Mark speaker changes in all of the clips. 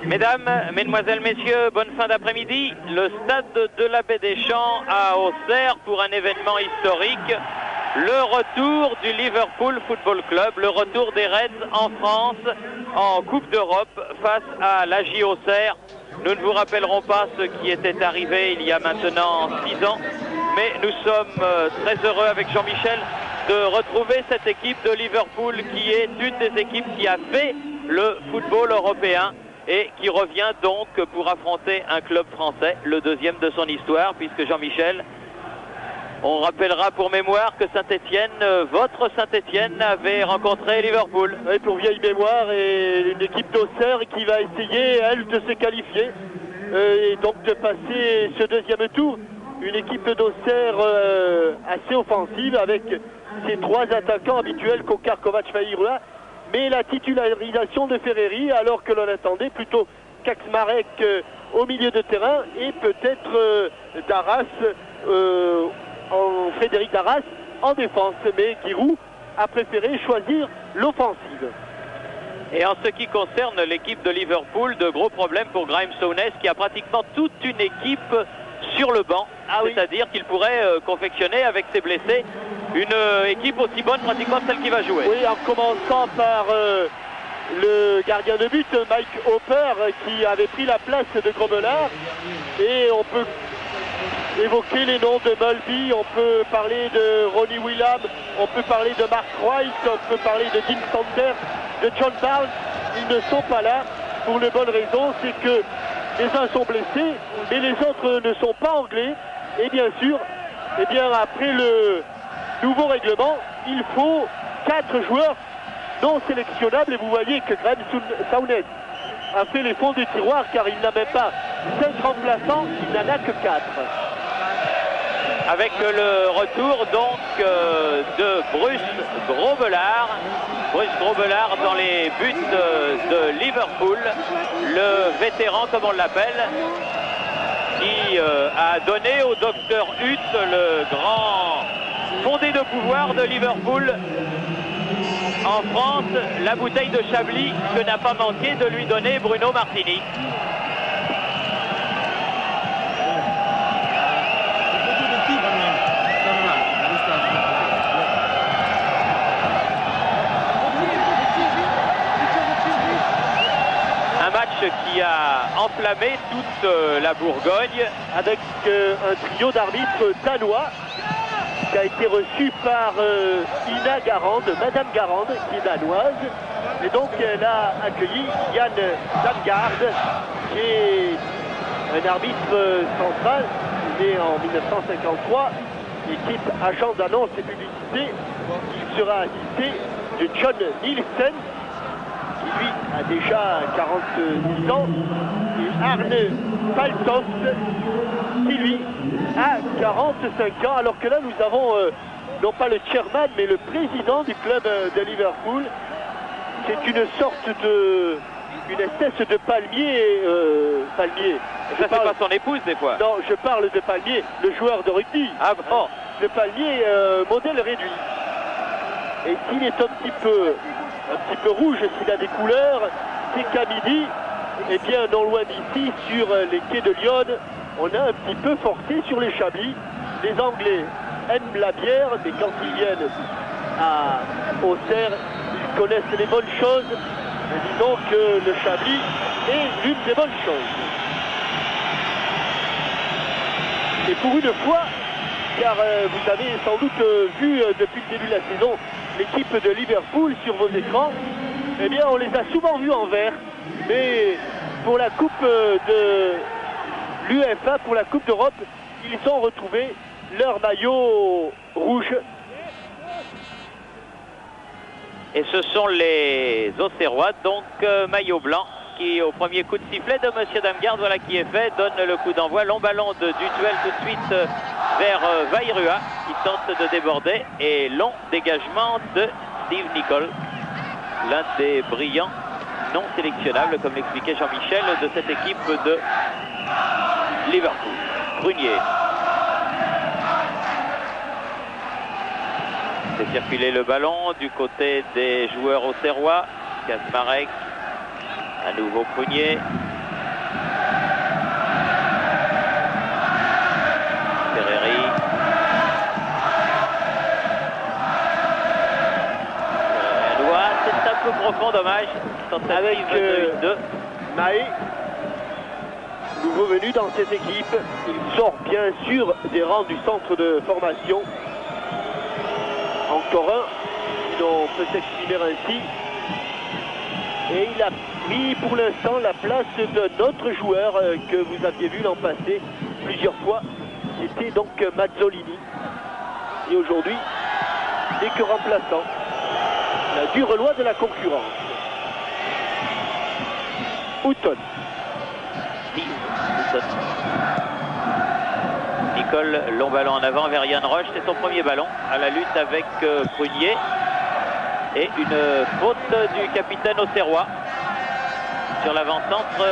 Speaker 1: Mesdames, Mesdemoiselles, Messieurs, bonne fin d'après-midi. Le stade de la Baie des Champs à Auxerre pour un événement historique. Le retour du Liverpool Football Club, le retour des Reds en France en Coupe d'Europe face à l'AJ Auxerre. Nous ne vous rappellerons pas ce qui était arrivé il y a maintenant 6 ans, mais nous sommes très heureux avec Jean-Michel de retrouver cette équipe de Liverpool qui est une des équipes qui a fait le football européen et qui revient donc pour affronter un club français, le deuxième de son histoire, puisque Jean-Michel, on rappellera pour mémoire que Saint-Étienne, votre Saint-Étienne avait rencontré Liverpool.
Speaker 2: Oui, pour vieille mémoire, et une équipe d'Auxerre qui va essayer, elle, de se qualifier et donc de passer ce deuxième tour. Une équipe d'Auxerre assez offensive avec ses 3 attaquants habituels, Kokar, Kovac, Faïrua, mais la titularisation de Ferreri alors que l'on attendait plutôt Kaczmarek au milieu de terrain et peut-être Darras, Frédéric Darras en défense, mais Giroud a préféré choisir l'offensive.
Speaker 1: Et en ce qui concerne l'équipe de Liverpool, de gros problèmes pour Graeme Souness qui a pratiquement toute une équipe sur le banc, c'est-à-dire qu'il pourrait confectionner avec ses blessés une équipe aussi bonne pratiquement que celle qui va jouer.
Speaker 2: Oui, en commençant par le gardien de but, Mike Hopper, qui avait pris la place de Grobelard, et on peut évoquer les noms de Mulby, on peut parler de Ronnie Whelan, on peut parler de Mark Wright, on peut parler de Dean Sanders, de John Barnes. Ils ne sont pas là pour une bonne raison, c'est que les uns sont blessés, mais les autres ne sont pas anglais. Et bien sûr, après le nouveau règlement, il faut 4 joueurs non sélectionnables. Et vous voyez que Graeme Souness a fait les fonds du tiroir car il n'a même pas 5 remplaçants, il n'en a que 4.
Speaker 1: Avec le retour donc de Bruce Grobbelaar. Bruce Grobbelaar dans les buts de Liverpool, le vétéran comme on l'appelle, qui a donné au docteur Hutt, le grand fondé de pouvoir de Liverpool en France, la bouteille de Chablis que n'a pas manqué de lui donner Bruno Martini. Un match qui a enflammé toute la Bourgogne
Speaker 2: avec un trio d'arbitres danois qui a été reçu par Ina Garand, Madame Garand, qui est danoise. Et donc elle a accueilli Yann Damgaard, qui est un arbitre central, né en 1953, et qui est agent d'annonce et publicité. Il sera assisté de John Nielsen, qui lui a déjà 46 ans, et Arne Faltoft, qui lui a 45 ans, alors que là nous avons non pas le chairman mais le président du club de Liverpool. C'est une sorte de, une espèce de palmier, palmier.
Speaker 1: Ça, c'est pas son épouse des fois.
Speaker 2: Non, je parle de palmier, le joueur de rugby.
Speaker 1: Ah bon?
Speaker 2: Le palmier modèle réduit. Et s'il est un petit peu rouge, s'il a des couleurs, c'est qu'à midi, eh bien non loin d'ici, sur les quais de Lyon, on a un petit peu forcé sur les Chablis. Les Anglais aiment la bière, mais quand ils viennent à Auxerre, ils connaissent les bonnes choses. Et disons que le Chablis est l'une des bonnes choses. Et pour une fois, car vous avez sans doute vu depuis le début de la saison l'équipe de Liverpool sur vos écrans, eh bien on les a souvent vus en vert, mais pour la Coupe de l'UEFA, pour la Coupe d'Europe, ils ont retrouvé leur maillot rouge.
Speaker 1: Et ce sont les Auxerrois, donc maillot blanc, qui au premier coup de sifflet de Monsieur Damgaard, voilà qui est fait, donne le coup d'envoi. Long ballon du duel tout de suite vers Vairua, qui tente de déborder, et long dégagement de Steve Nicol, l'un des brillants non sélectionnables, comme l'expliquait Jean-Michel, de cette équipe de Liverpool. Brunier. C'est circuler le ballon du côté des joueurs auxerrois. Kaczmarek, à nouveau Prunier. peu profond, dommage.
Speaker 2: Avec
Speaker 1: de 1-2.
Speaker 2: Maé, nouveau venu dans cette équipe. Il sort bien sûr des rangs du centre de formation. Encore un, si l'on peut s'exprimer ainsi. Et il a pris pour l'instant la place d'un autre joueur que vous aviez vu l'an passé plusieurs fois. C'était donc Mazzolini. Et aujourd'hui, n'est que remplaçant. La dure loi de la concurrence. Houghton.
Speaker 1: Nicole, long ballon en avant vers Yann Roche. C'est son premier ballon à la lutte avec Prunier. Et une faute du capitaine auxerrois sur l'avant-centre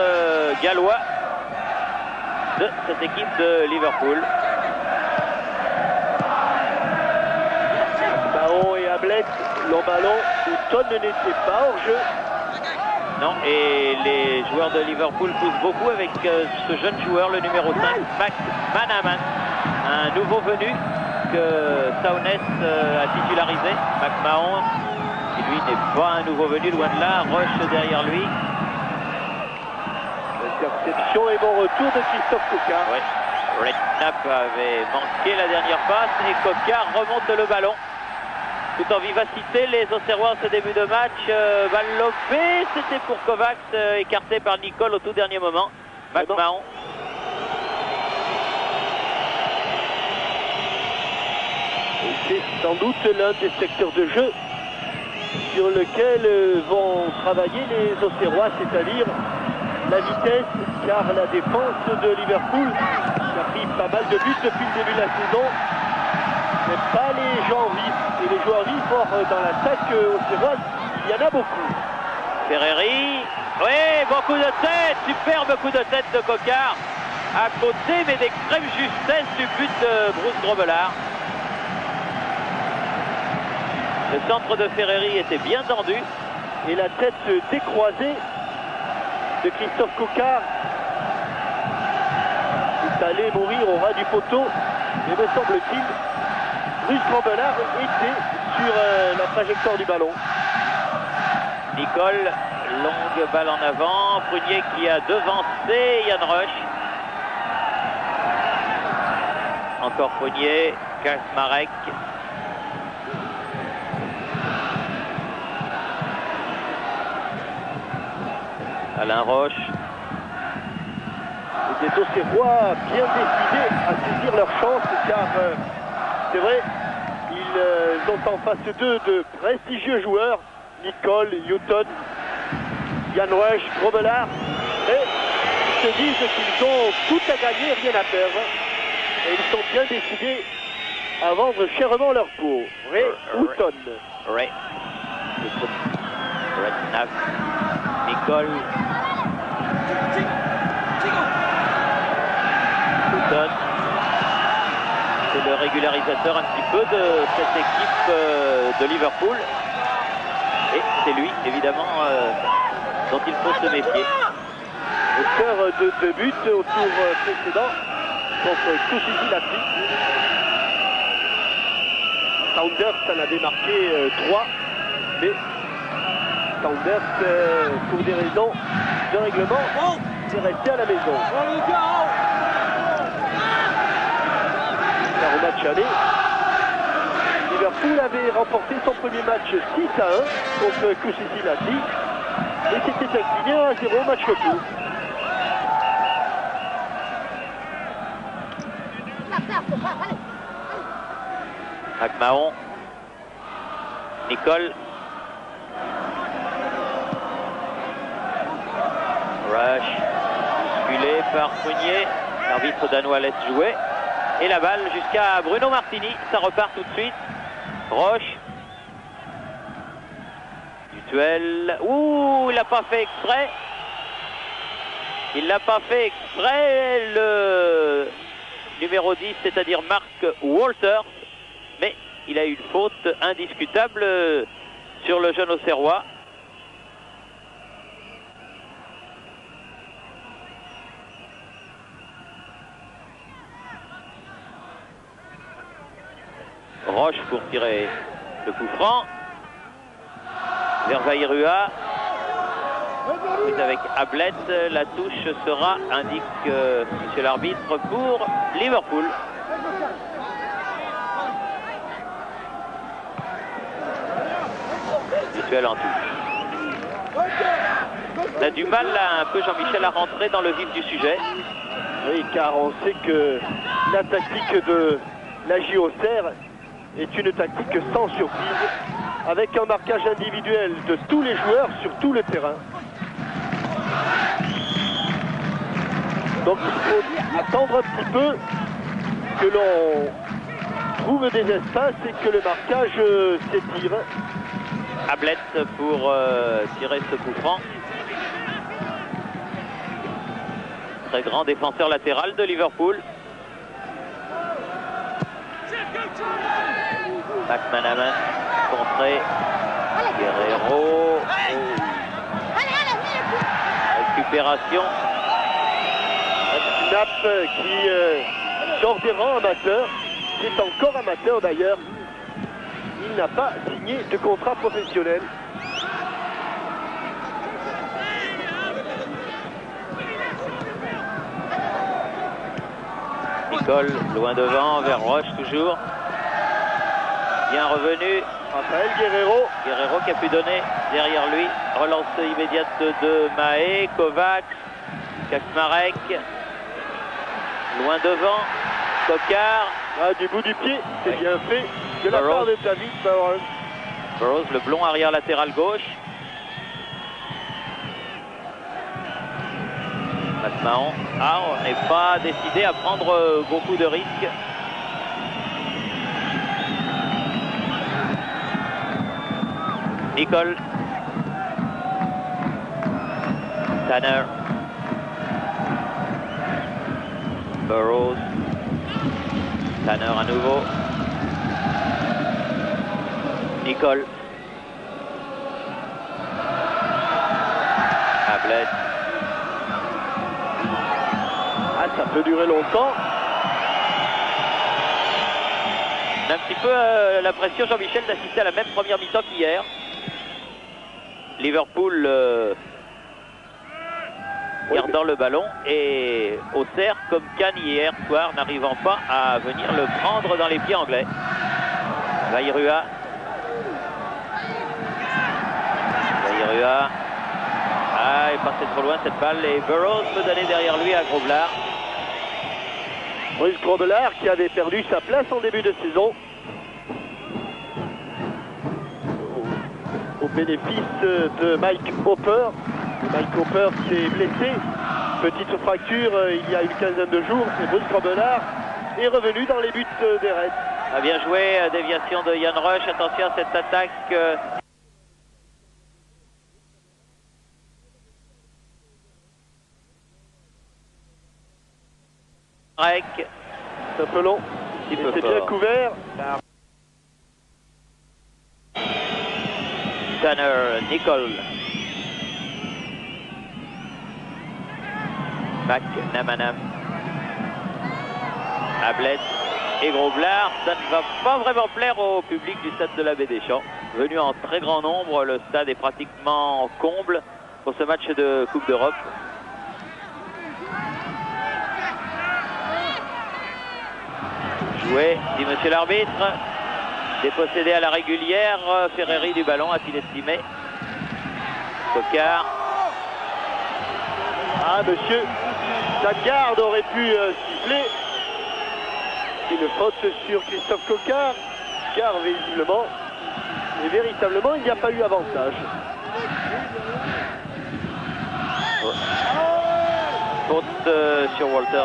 Speaker 1: gallois de cette équipe de Liverpool.
Speaker 2: Baon et Ablette, long ballon. Houghton n'était pas hors jeu.
Speaker 1: Non, et les joueurs de Liverpool poussent beaucoup avec ce jeune joueur, le numéro 5, McManaman, un nouveau venu que Saunès a titularisé. McMahon, qui lui n'est pas un nouveau venu, loin de là. Roche derrière lui.
Speaker 2: Interception et bon retour de Christophe Coquard.
Speaker 1: Oui, Redknapp avait manqué la dernière passe et Coquard remonte le ballon. Tout en vivacité, les Auxerrois en ce début de match. Balle lopée, c'était pour Kovacs, écarté par Nicole au tout dernier moment. McMahon.
Speaker 2: C'est sans doute l'un des secteurs de jeu sur lequel vont travailler les Auxerrois, c'est-à-dire la vitesse, car la défense de Liverpool qui a pris pas mal de buts depuis le début de la saison n'est pas les gens vifs. Et les joueurs vifs, or, dans l'attaque auxerroise, il y en a beaucoup.
Speaker 1: Ferreri, oui, bon coup de tête, superbe coup de tête de Coquard, à côté, mais d'extrême justesse du but de Bruce Grobelard. Le centre de Ferreri était bien tendu.
Speaker 2: Et la tête décroisée de Christophe Coquard est allé mourir au ras du poteau. Et me semble-t-il, Bruce Grobelard était sur la trajectoire du ballon.
Speaker 1: Nicole, longue balle en avant. Prunier qui a devancé Yann Roche. Encore Prunier, Kaczmarek. Alain Roche.
Speaker 2: Et des Auxerrois bien décidés à saisir leur chance, car c'est vrai, ils ont en face d'eux de prestigieux joueurs, Nicole, Houghton, Yann Roche, Grobelard, et ils se disent qu'ils ont tout à gagner, rien à perdre. Et ils sont bien décidés à vendre chèrement leur peau. Ray Houghton.
Speaker 1: Ray. Redknapp. Nicole. Houghton. C'est le régularisateur un petit peu de cette équipe de Liverpool. Et c'est lui, évidemment, dont il faut se méfier.
Speaker 2: Auteur de 2 buts au tour précédent contre Kouchouzi Lapli. Saunders en avait marqué 3, mais Saunders, pour des raisons de règlement, est resté à la maison. Car au match aller, Liverpool avait remporté son premier match 6-1 contre Kouchouzi Lapli et s'était incliné 1-0 match retour.
Speaker 1: McMahon, Nicole, Rush, bousculé par Prunier, l'arbitre danois laisse jouer, et la balle jusqu'à Bruno Martini, ça repart tout de suite, Roche, Dutuel, ouh, il l'a pas fait exprès, le numéro 10, c'est-à-dire Mark Walters, mais il a eu une faute indiscutable sur le jeune Auxerrois. Roche pour tirer le coup franc. vers Vairua. Prise avec Ablett, la touche sera, indique monsieur l'arbitre, pour Liverpool. Mutuel en touche. On a du mal là, un peu, Jean-Michel, à rentrer dans le vif du sujet.
Speaker 2: Oui, car on sait que la tactique de la JOCR est une tactique sans surprise, avec un marquage individuel de tous les joueurs sur tout le terrain. Donc il faut attendre un petit peu que l'on trouve des espaces et que le marquage s'étire.
Speaker 1: Ablett pour tirer ce coup franc. Très grand défenseur latéral de Liverpool. McManaman contré. Guerrero. Récupération.
Speaker 2: Snap qui sort des rangs amateurs, qui est encore amateur d'ailleurs. Il n'a pas signé de contrat professionnel.
Speaker 1: Nicole, loin devant, vers Roche toujours. Bien revenu.
Speaker 2: Raphaël Guerrero.
Speaker 1: Guerrero qui a pu donner derrière lui. Relance immédiate de Mahé, Kovacs, Kaczmarek. Loin devant, Coquard.
Speaker 2: Ah, du bout du pied, c'est bien fait de la part de David Burrows.
Speaker 1: Burrows, le blond arrière latéral gauche. Mahon. Ah, on n'est pas décidé à prendre beaucoup de risques. Nicole. Tanner. Burrows. Tanner à nouveau. Nicole. Ablett.
Speaker 2: Ah, ça peut durer longtemps.
Speaker 1: On a un petit peu l'impression, Jean-Michel, d'assister à la même première mi-temps qu'hier. Liverpool gardant le ballon et Auxerre, comme Cannes hier soir, n'arrivant pas à venir le prendre dans les pieds anglais. Vairua. Ah, il passait trop loin cette balle et Burrows peut donner derrière lui à Groblard.
Speaker 2: Bruce Groblard qui avait perdu sa place en début de saison. Au bénéfice de Mike Hopper. Mike Hopper s'est blessé. Petite fracture il y a une quinzaine de jours. Et Bruce Groblard est revenu dans les buts des Reds.
Speaker 1: A bien joué, déviation de Yann Rush. Attention à cette attaque.
Speaker 2: C'est un peu long. C'est bien couvert.
Speaker 1: Tanner, Nicole. McManaman. Ablett et Groblard. Ça ne va pas vraiment plaire au public du stade de la Baie des Champs. Venu en très grand nombre, le stade est pratiquement en comble pour ce match de Coupe d'Europe. Joué, dit monsieur l'arbitre. Dépossédé à la régulière. Ferreri du ballon, a-t-il estimé? Coquard.
Speaker 2: Ah, monsieur, sa garde aurait pu siffler. Une faute sur Christophe Coquard, car visiblement et véritablement, il n'y a pas eu avantage.
Speaker 1: Faute sur Walter.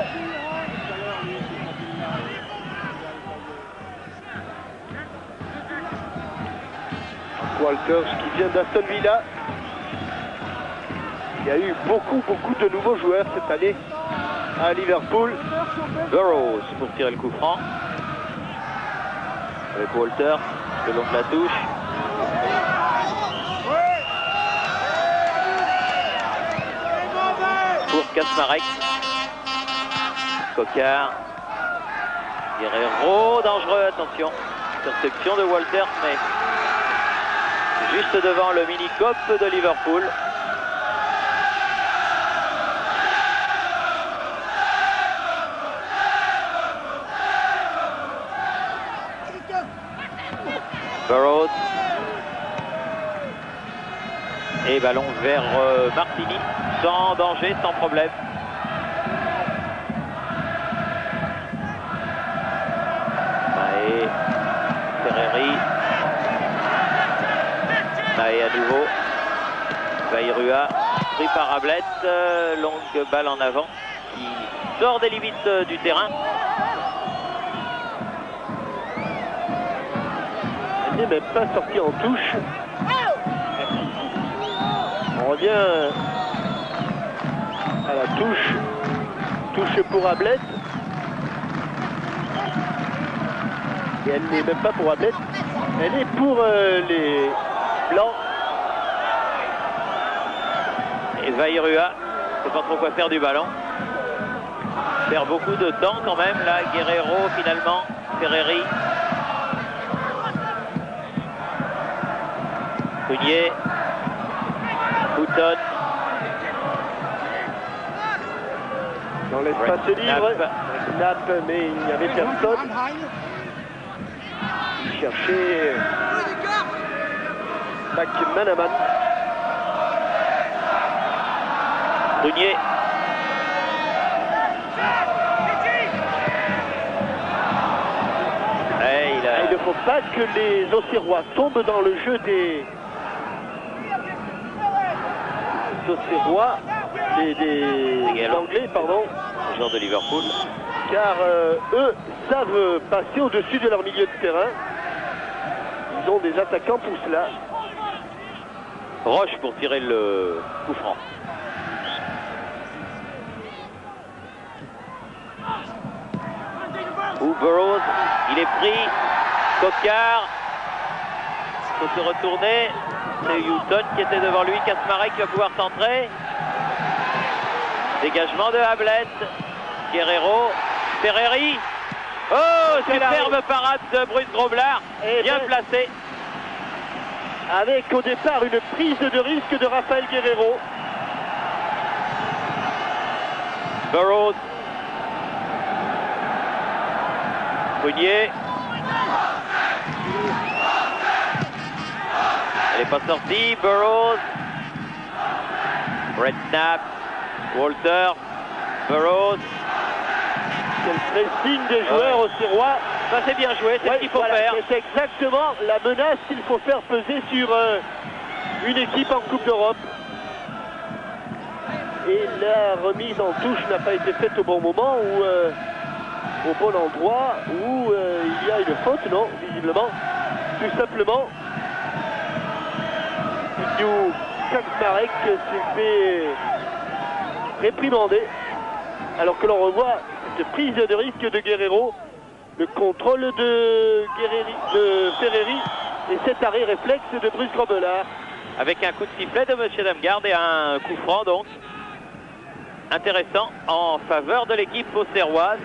Speaker 2: Walters qui vient d'Aston Villa. Il y a eu beaucoup de nouveaux joueurs cette année à Liverpool.
Speaker 1: Burrows pour tirer le coup franc. Avec Walter le long de la touche. Pour Kaczmarek. Coquard. Guerrero dangereux, attention. Interception de Walter, mais juste devant le mini-cop de Liverpool. Burrows. Et ballon vers Martini, sans danger, sans problème. Mahé, Ferreri. Mahé à nouveau. Vairua, pris par Ablett, longue balle en avant, qui sort des limites du terrain.
Speaker 2: Elle n'est même pas sortie en touche. On revient à la touche pour Ablett. Et elle n'est même pas pour Ablett, elle est pour les Blancs.
Speaker 1: Et Vairua, ne sait pas trop quoi faire du ballon. Perd beaucoup de temps quand même, là, Guerrero finalement, Ferreri. Prunier. Houghton.
Speaker 2: Dans l'espace libre, Knapp, mais il n'y avait personne. Il cherchait McManaman.
Speaker 1: Prunier.
Speaker 2: Il ne faut pas que les Auxerrois tombent dans le jeu des Auxerrois, des Anglais, pardon.
Speaker 1: Les joueurs de Liverpool.
Speaker 2: Car eux savent passer au-dessus de leur milieu de terrain. Ils ont des attaquants pour cela.
Speaker 1: Roche pour tirer le coup franc. Burrows, il est pris. Coquard. Il faut se retourner. C'est Houghton qui était devant lui. Kasmarek qui va pouvoir centrer. Dégagement de Ablett. Guerrero. Ferreri. Oh, superbe parade de Bruce Grobbelaar. Bien placé.
Speaker 2: Avec au départ une prise de risque de Rafael Guerrero.
Speaker 1: Burrows. Prunier. Elle n'est pas sortie. Burrows. Brett Knapp. Walter. Burrows.
Speaker 2: Quel pressing des joueurs auxerrois.
Speaker 1: Ça c'est bien joué, c'est ce qu'il faut faire.
Speaker 2: C'est exactement la menace qu'il faut faire peser sur une équipe en Coupe d'Europe. Et la remise en touche n'a pas été faite au bon moment ou au bon endroit où il y a une faute, non, visiblement. Tout simplement, Kasmarek s'est fait réprimander alors que l'on revoit cette prise de risque de Guerrero, le contrôle de Ferreri et cet arrêt réflexe de Bruce Grobbelaar.
Speaker 1: Avec un coup de sifflet de M. Damgarde et un coup franc donc intéressant en faveur de l'équipe auxerroise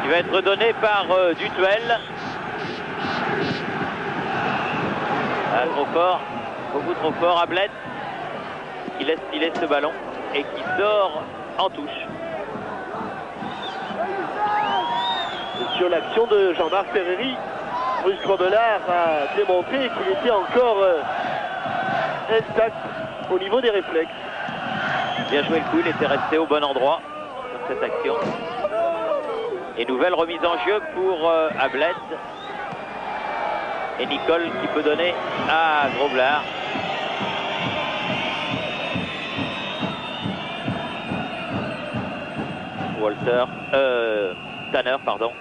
Speaker 1: qui va être donné par Dutuel. Ah, trop fort, beaucoup trop fort. Ablett qui laisse filer ce ballon et qui sort en touche.
Speaker 2: Et sur l'action de Jean-Marc Ferreri, Bruce Grobbelaar a démontré qu'il était encore intact au niveau des réflexes.
Speaker 1: Bien joué le coup, il était resté au bon endroit sur cette action. Et nouvelle remise en jeu pour Ablett. Et Nicole qui peut donner à Grobbelaar. Tanner, pardon.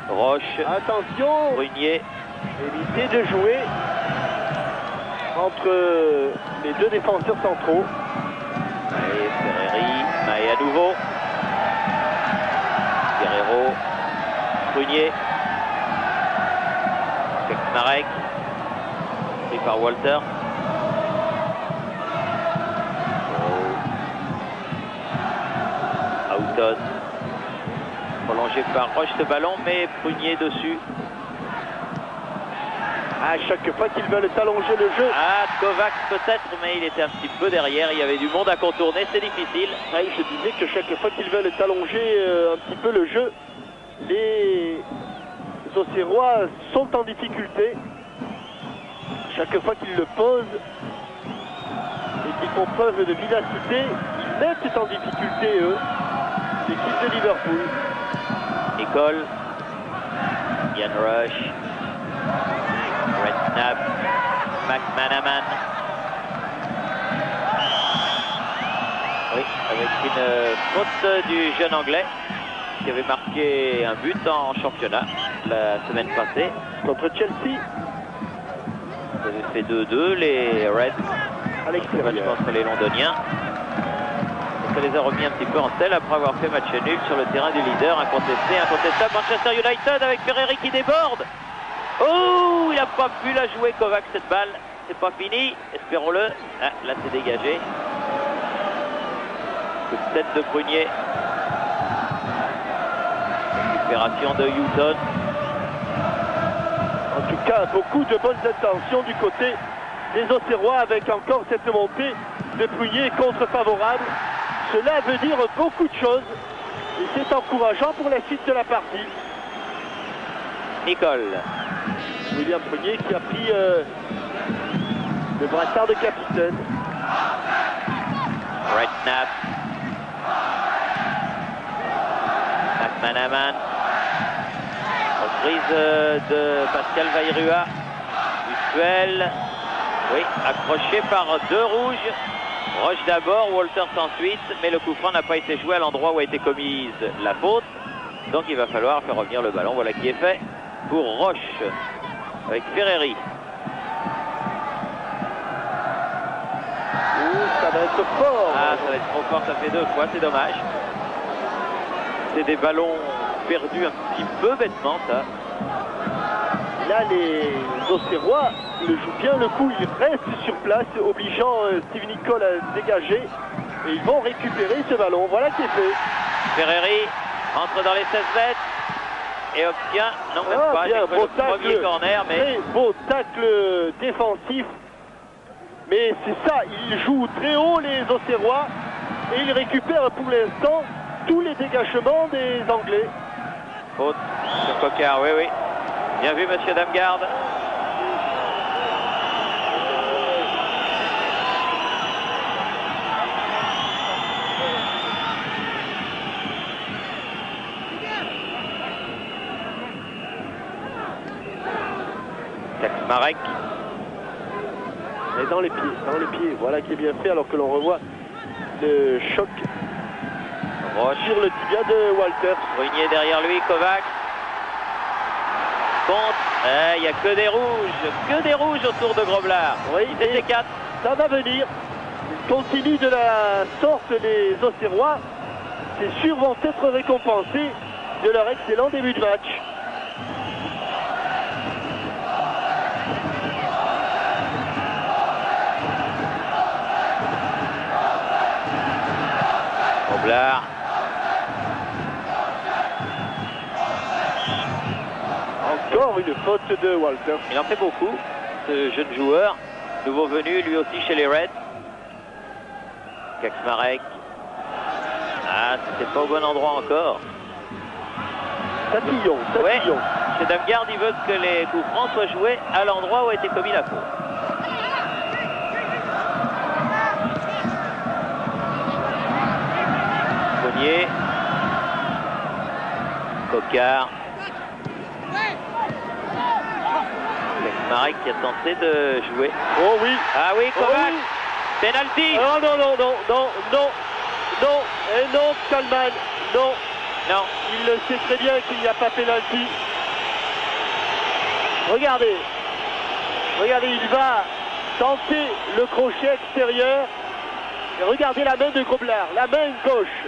Speaker 1: Roche.
Speaker 2: Attention.
Speaker 1: Prunier.
Speaker 2: Éviter de jouer entre les deux défenseurs centraux.
Speaker 1: Et Ferreri. Mahé à nouveau. Guerrero. Prunier. Kasmarek. Pris par Walter. Houghton. Prolongé par Roche ce ballon, mais Prunier dessus.
Speaker 2: À chaque fois qu'ils veulent allonger le jeu.
Speaker 1: Ah, Kovacs peut-être, mais il était un petit peu derrière. Il y avait du monde à contourner, c'est difficile.
Speaker 2: Ah, je disais que chaque fois qu'ils veulent allonger un petit peu le jeu, les Auxerrois sont en difficulté. Chaque fois qu'ils le posent et qu'ils font preuve de vivacité, ils mettent en difficulté, eux, l'équipe de Liverpool.
Speaker 1: Nicole, Ian Rush, Redknapp, McManaman. Oui, avec une faute du jeune anglais qui avait marqué un but en championnat la semaine passée.
Speaker 2: Contre Chelsea.
Speaker 1: Ils avaient fait 2-2, les Reds,
Speaker 2: à l'extérieur
Speaker 1: contre les Londoniens. Ça les a remis un petit peu en selle après avoir fait match nul sur le terrain du leader, incontestable Manchester United avec Ferreri qui déborde. Oh, il n'a pas pu la jouer Kovacs cette balle. C'est pas fini, espérons-le. Ah, là c'est dégagé. Coup de tête de Prunier. Récupération de Houghton.
Speaker 2: En tout cas, beaucoup de bonnes intentions du côté des Auxerrois avec encore cette montée de Prunier contre-favorable. Cela veut dire beaucoup de choses et c'est encourageant pour la suite de la partie.
Speaker 1: Nicole.
Speaker 2: William Prunier qui a pris le brassard de capitaine.
Speaker 1: Redknapp. McManaman. Reprise de Pascal Vairua. Mutuel. Oui, accroché par deux rouges. Roche d'abord, Walters ensuite, mais le coup franc n'a pas été joué à l'endroit où a été commise la faute. Donc il va falloir faire revenir le ballon. Voilà qui est fait pour Roche avec Ferreri.
Speaker 2: Ça va être fort.
Speaker 1: Ah, ça va être trop fort, ça fait deux fois, c'est dommage. C'est des ballons perdus un petit peu bêtement, ça.
Speaker 2: Là, les Auxerrois le jouent bien le coup, ils restent sur place, obligeant Steve Nicol à dégager. Et ils vont récupérer ce ballon. Voilà qui est fait.
Speaker 1: Ferreri entre dans les 16 mètres et obtient, non même pas,
Speaker 2: bien, beau
Speaker 1: le premier corner, mais...
Speaker 2: Très beau tacle défensif. Mais c'est ça, ils jouent très haut les Auxerrois et ils récupèrent pour l'instant tous les dégagements des Anglais.
Speaker 1: Faute sur Coquard, oui, oui. Bien vu, monsieur Damgarde. Kaczmarek.
Speaker 2: Et dans les pieds, voilà qui est bien fait alors que l'on revoit le choc
Speaker 1: Roche
Speaker 2: sur le tibia de Walters.
Speaker 1: Brunier derrière lui, Kovacs. Contre, il n'y a que des rouges autour de Groblard.
Speaker 2: Oui,
Speaker 1: c'était 4.
Speaker 2: Ça va venir. Ils continuent de la sorte les Auxerrois. C'est sûr, vont être récompensés de leur excellent début de match.
Speaker 1: Groblard.
Speaker 2: Encore une faute de Walters.
Speaker 1: Il en fait beaucoup, ce jeune joueur, nouveau venu lui aussi chez les Reds. Kaczmarek. Ah, c'était pas au bon endroit encore.
Speaker 2: Tatillon.
Speaker 1: Ouais, chez Damgarde, il veut que les coups francs soient joués à l'endroit où a été commis la faute. Bonnier. Coquard. Kaczmarek qui a tenté de jouer.
Speaker 2: Oh oui.
Speaker 1: Ah oui, Kovacs.
Speaker 2: Oh oui.
Speaker 1: Penalty.
Speaker 2: Oh non, non, non, non, non, non, et non, Kalman, non.
Speaker 1: Non.
Speaker 2: Il le sait très bien qu'il n'y a pas pénalty. Regardez, il va tenter le crochet extérieur. Et regardez la main de Groblard, la main gauche.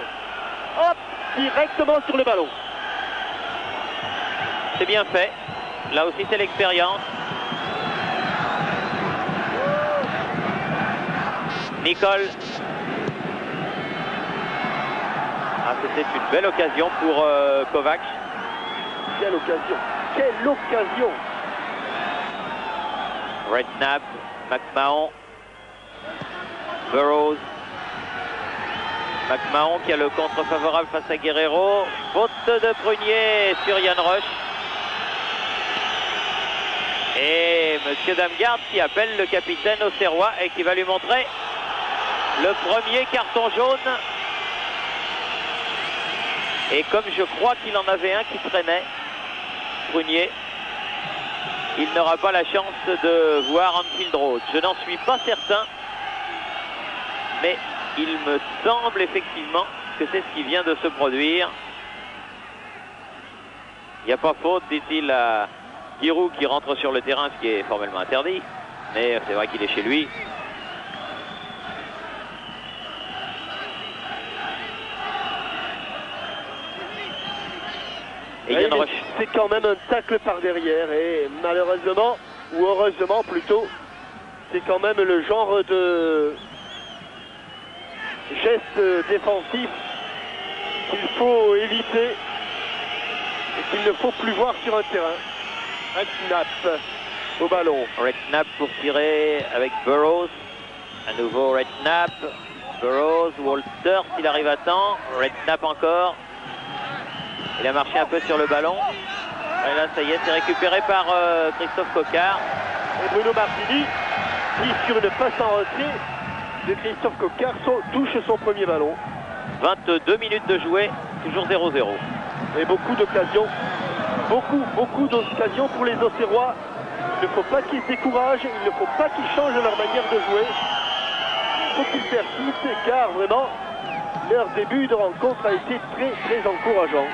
Speaker 2: Hop, directement sur le ballon.
Speaker 1: C'est bien fait. Là aussi, c'est l'expérience. Nicole. Ah, c'était une belle occasion pour Kovacs.
Speaker 2: Quelle occasion.
Speaker 1: Redknapp, McMahon, Burroughs. McMahon qui a le contre favorable face à Guerrero. Faute de Prunier sur Yann Roche. Et Monsieur Damgarde qui appelle le capitaine auxerrois et qui va lui montrer le premier carton jaune. Et comme je crois qu'il en avait un qui traînait, Prunier, il n'aura pas la chance de voir Anfield Road. Je n'en suis pas certain, mais il me semble effectivement que c'est ce qui vient de se produire. Il n'y a pas faute, dit-il à Giroud qui rentre sur le terrain, ce qui est formellement interdit. Mais c'est vrai qu'il est chez lui.
Speaker 2: Et c'est quand même un tacle par derrière. Et malheureusement, ou heureusement plutôt, c'est quand même le genre de geste défensif qu'il faut éviter et qu'il ne faut plus voir sur un terrain. Redknapp au ballon.
Speaker 1: Redknapp pour tirer avec Burroughs. À nouveau Redknapp. Burroughs, Walter s'il arrive à temps. Redknapp encore. Il a marché un peu sur le ballon. Et là, ça y est, c'est récupéré par Christophe Coquard.
Speaker 2: Et Bruno Martini, qui sur une passe en retrait de Christophe Coquard, touche son premier ballon.
Speaker 1: 22 minutes de jouer, toujours 0-0.
Speaker 2: Et beaucoup d'occasions, beaucoup d'occasions pour les Auxerrois. Il ne faut pas qu'ils se découragent, il ne faut pas qu'ils changent leur manière de jouer. Il faut qu'ils persistent, car vraiment, leur début de rencontre a été très encourageant.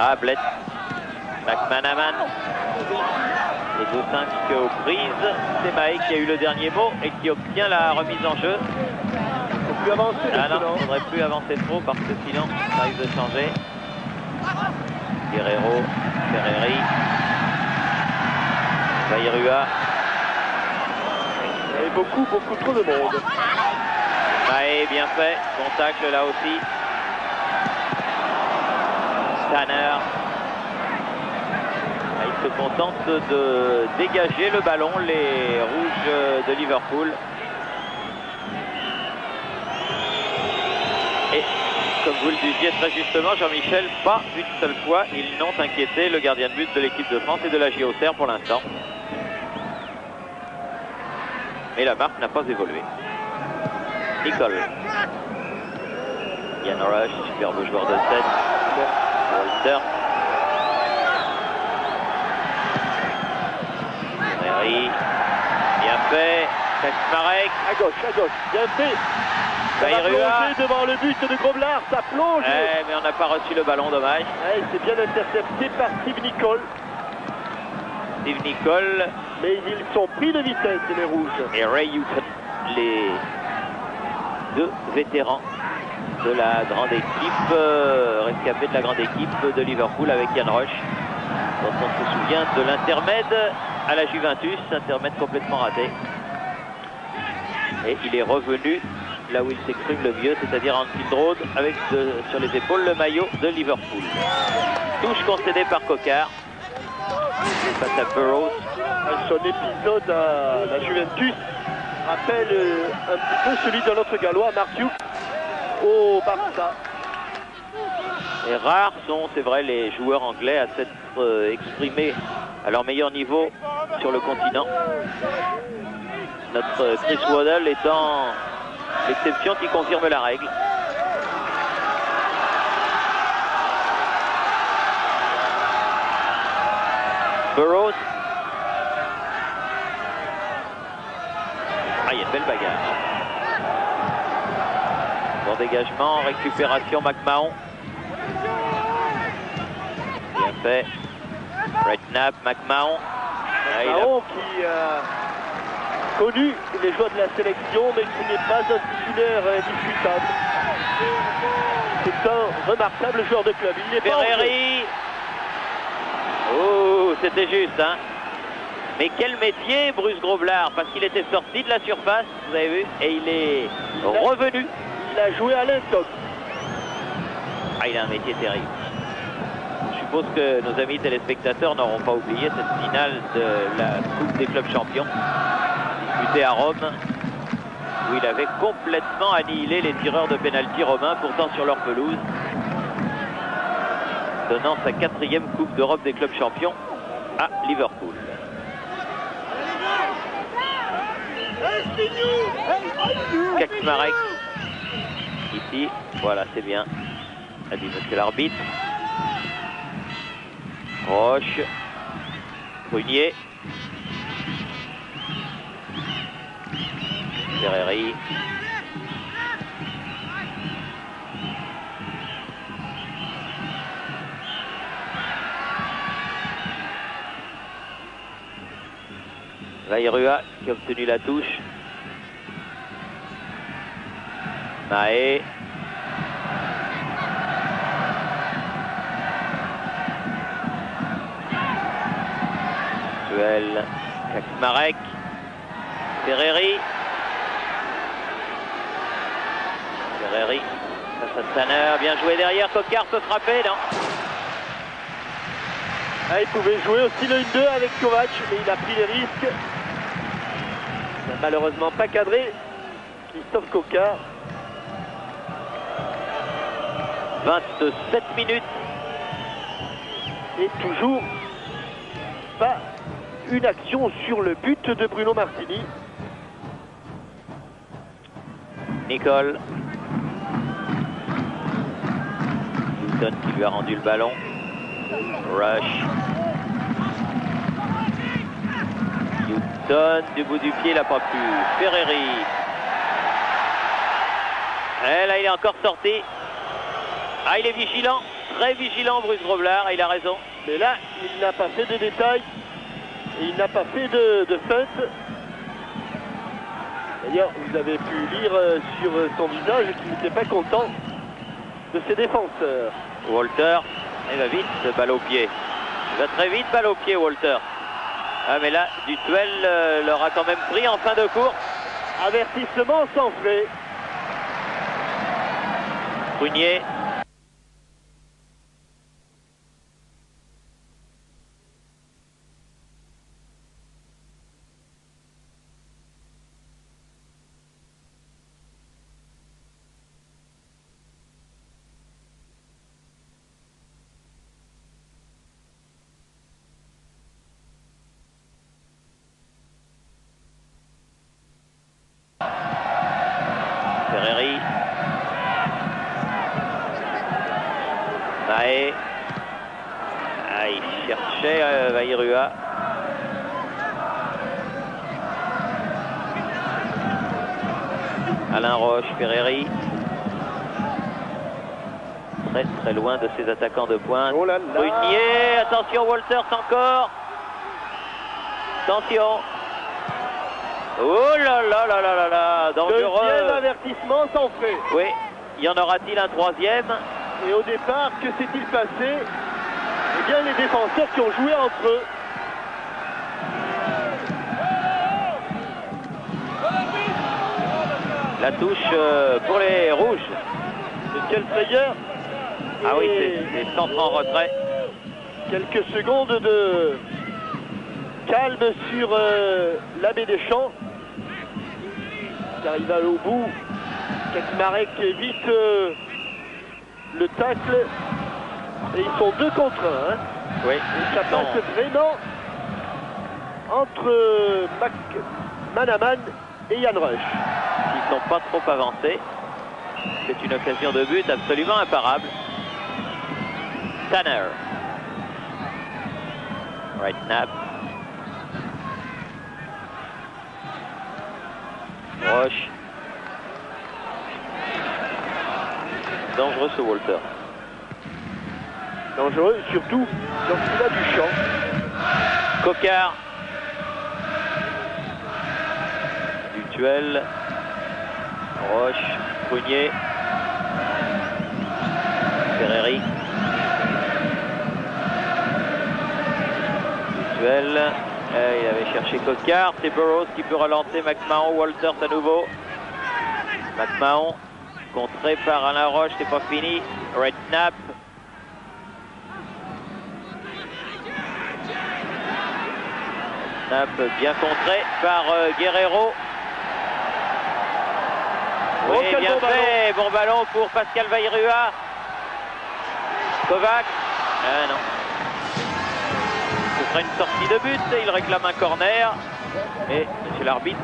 Speaker 1: Ah, Blett, McManaman, les 2-5 aux prises. C'est Maé qui a eu le dernier mot et qui obtient la remise en jeu.
Speaker 2: Il ne faut plus avancer.
Speaker 1: Ah non, il ne faudrait plus avancer trop parce que sinon ça risque de changer. Guerrero, Ferreri, Vairua.
Speaker 2: Et beaucoup trop de monde.
Speaker 1: Maé, bien fait, bon tacle là aussi. Tanner. Ils se contentent de dégager le ballon, les rouges de Liverpool. Et comme vous le disiez très justement, Jean-Michel, pas une seule fois, ils n'ont inquiété le gardien de but de l'équipe de France et de la JOCR pour l'instant. Mais la marque n'a pas évolué. Nicole. Yann Rush, superbe joueur de 7. Walter. Ferreri. Bien fait. Kaczmarek.
Speaker 2: À gauche. Bien fait. Ça va plonger devant le but de Groblard. Ça plonge.
Speaker 1: Mais on n'a pas reçu le ballon, dommage.
Speaker 2: C'est bien intercepté par Steve Nicol.
Speaker 1: Steve Nicol.
Speaker 2: Mais ils sont pris de vitesse, les rouges.
Speaker 1: Et Ray Houghton, les deux vétérans de la grande équipe, rescapés de la grande équipe de Liverpool avec Yann Rush, dont on se souvient de l'intermède à la Juventus, intermède complètement raté. Et il est revenu là où il s'exprime le mieux, c'est-à-dire en Anfield Road, avec sur les épaules le maillot de Liverpool. Touche concédée par Coquard face à Burroughs.
Speaker 2: Son épisode à la Juventus rappelle un petit peu celui de notre Gallois, Mark Hughes, au Barça.
Speaker 1: Et rares sont, c'est vrai, les joueurs anglais à s'être exprimés à leur meilleur niveau sur le continent. Notre Chris Waddle étant l'exception qui confirme la règle. Burroughs. Ah, il y a une belle bagarre. Bon dégagement, récupération McMahon. Bien fait. Redknapp, McMahon.
Speaker 2: McMahon qui a connu les joueurs de la sélection, mais qui n'est pas un titulaire discutable. C'est un remarquable joueur de club. Il n'est pas
Speaker 1: Ferreri. Oh, c'était juste, hein. Mais quel métier, Bruce Groblard, parce qu'il était sorti de la surface, vous avez vu, et il est revenu.
Speaker 2: Il a joué à l'intox.
Speaker 1: Ah, il a un métier terrible. Je suppose que nos amis téléspectateurs n'auront pas oublié cette finale de la Coupe des clubs champions, disputée à Rome, où il avait complètement annihilé les tireurs de pénalty romains, pourtant sur leur pelouse, donnant sa 4e Coupe d'Europe des clubs champions à Liverpool. Kaczmarek, ici, voilà, c'est bien, a dit monsieur l'arbitre. Roche, Prunier, Ferreri, Vairua qui a obtenu la touche. Mahé. Duel. Kaczmarek. Ferreri. Ferreri. Face à Tanner. Bien joué derrière. Coquart peut frapper, non?
Speaker 2: Ah, il pouvait jouer aussi le 1-2 avec Kovac, mais il a pris les risques. Il n'a malheureusement pas cadré. Christophe Coquart.
Speaker 1: 27 minutes.
Speaker 2: Et toujours pas une action sur le but de Bruno Martini.
Speaker 1: Nicole. Newton qui lui a rendu le ballon. Rush. Newton du bout du pied, il n'a pas pu. Ferreri. Et là, il est encore sorti. Ah, il est vigilant, très vigilant, Bruce Groblard, et il a raison.
Speaker 2: Mais là, il n'a pas fait de détails. Et il n'a pas fait de feinte. D'ailleurs, vous avez pu lire sur son visage qu'il n'était pas content de ses défenseurs.
Speaker 1: Walter, il va vite, balle au pied. Il va très vite, balle au pied, Walter. Ah, mais là, Dutuel l'aura quand même pris en fin de course.
Speaker 2: Avertissement sans frais.
Speaker 1: Prunier. Ferreri. Mahé. Ah, il cherchait Vairua. Alain Roche, Ferreri. Très très loin de ses attaquants de pointe.
Speaker 2: Oh là là.
Speaker 1: Prunier, attention Walters encore. Attention. Oh là là là là là là, dangereux.
Speaker 2: Deuxième avertissement sans frais.
Speaker 1: Oui, y en aura-t-il un troisième?
Speaker 2: Et au départ, que s'est-il passé? Eh bien, les défenseurs qui ont joué entre eux.
Speaker 1: La touche pour les rouges.
Speaker 2: Et quelle frayeur.
Speaker 1: Ah oui,
Speaker 2: Et
Speaker 1: c'est centre en retrait.
Speaker 2: quelques secondes de calme sur l'abbé Deschamps. Qui arrive au bout. Kaczmarek évite le tacle. Et ils sont 2 contre 1. Hein.
Speaker 1: Oui.
Speaker 2: Et ça passe vraiment entre Manaman et Yann Rush.
Speaker 1: Ils ne sont pas trop avancés. C'est une occasion de but absolument imparable. Tanner. Right snap. Roche. Dangereux ce Walter.
Speaker 2: Dangereux, surtout lorsqu'il a du champ.
Speaker 1: Coquart. Dutuel. Roche. Prunier. Ferreri. Dutuel. Il avait cherché Cocard, c'est Burroughs qui peut relancer McMahon, Walters à nouveau. McMahon, contré par Alain Roche, c'est pas fini. Redknapp. Bien contré par Guerrero. Oui, bien fait, bon ballon pour Pascal Vairua. Kovac. Non. Ce sera une sortie de but, il réclame un corner. Et monsieur l'arbitre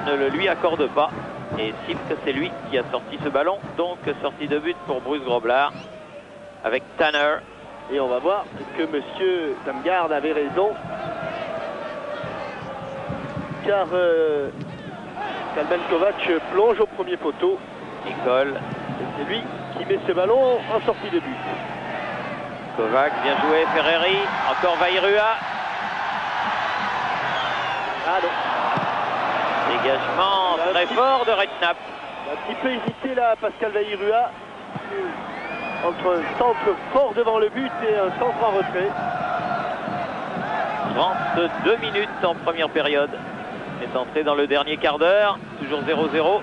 Speaker 1: ne le lui accorde pas. Et estime que c'est lui qui a sorti ce ballon. Donc sortie de but pour Bruce Groblard avec Tanner.
Speaker 2: Et on va voir que monsieur Damgard avait raison. Car Kalman Kovac plonge au premier poteau.
Speaker 1: Nicole.
Speaker 2: C'est lui qui met ce ballon en sortie de but.
Speaker 1: Kovac, bien joué. Ferreri, encore Vairua.
Speaker 2: Ah non.
Speaker 1: Dégagement très fort de Redknapp.
Speaker 2: Un petit peu hésité là, Pascal Vairua. Entre un centre fort devant le but et un centre en retrait.
Speaker 1: 32 minutes en première période. Est entré dans le dernier quart d'heure, toujours 0-0.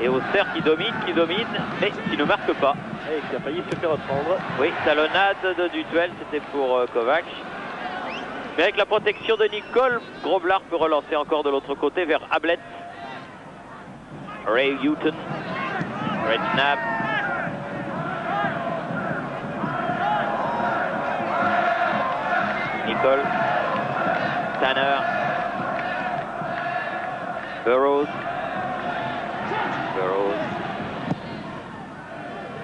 Speaker 1: Et Auxerre qui domine, mais qui ne marque pas.
Speaker 2: Et qui a failli se faire reprendre.
Speaker 1: Oui, talonnade de Dutuel, c'était pour Kovac. Mais avec la protection de Nicole, Groblard peut relancer encore de l'autre côté vers Ablett. Ray Houghton, Redknapp. Nicole, Tanner. Burroughs.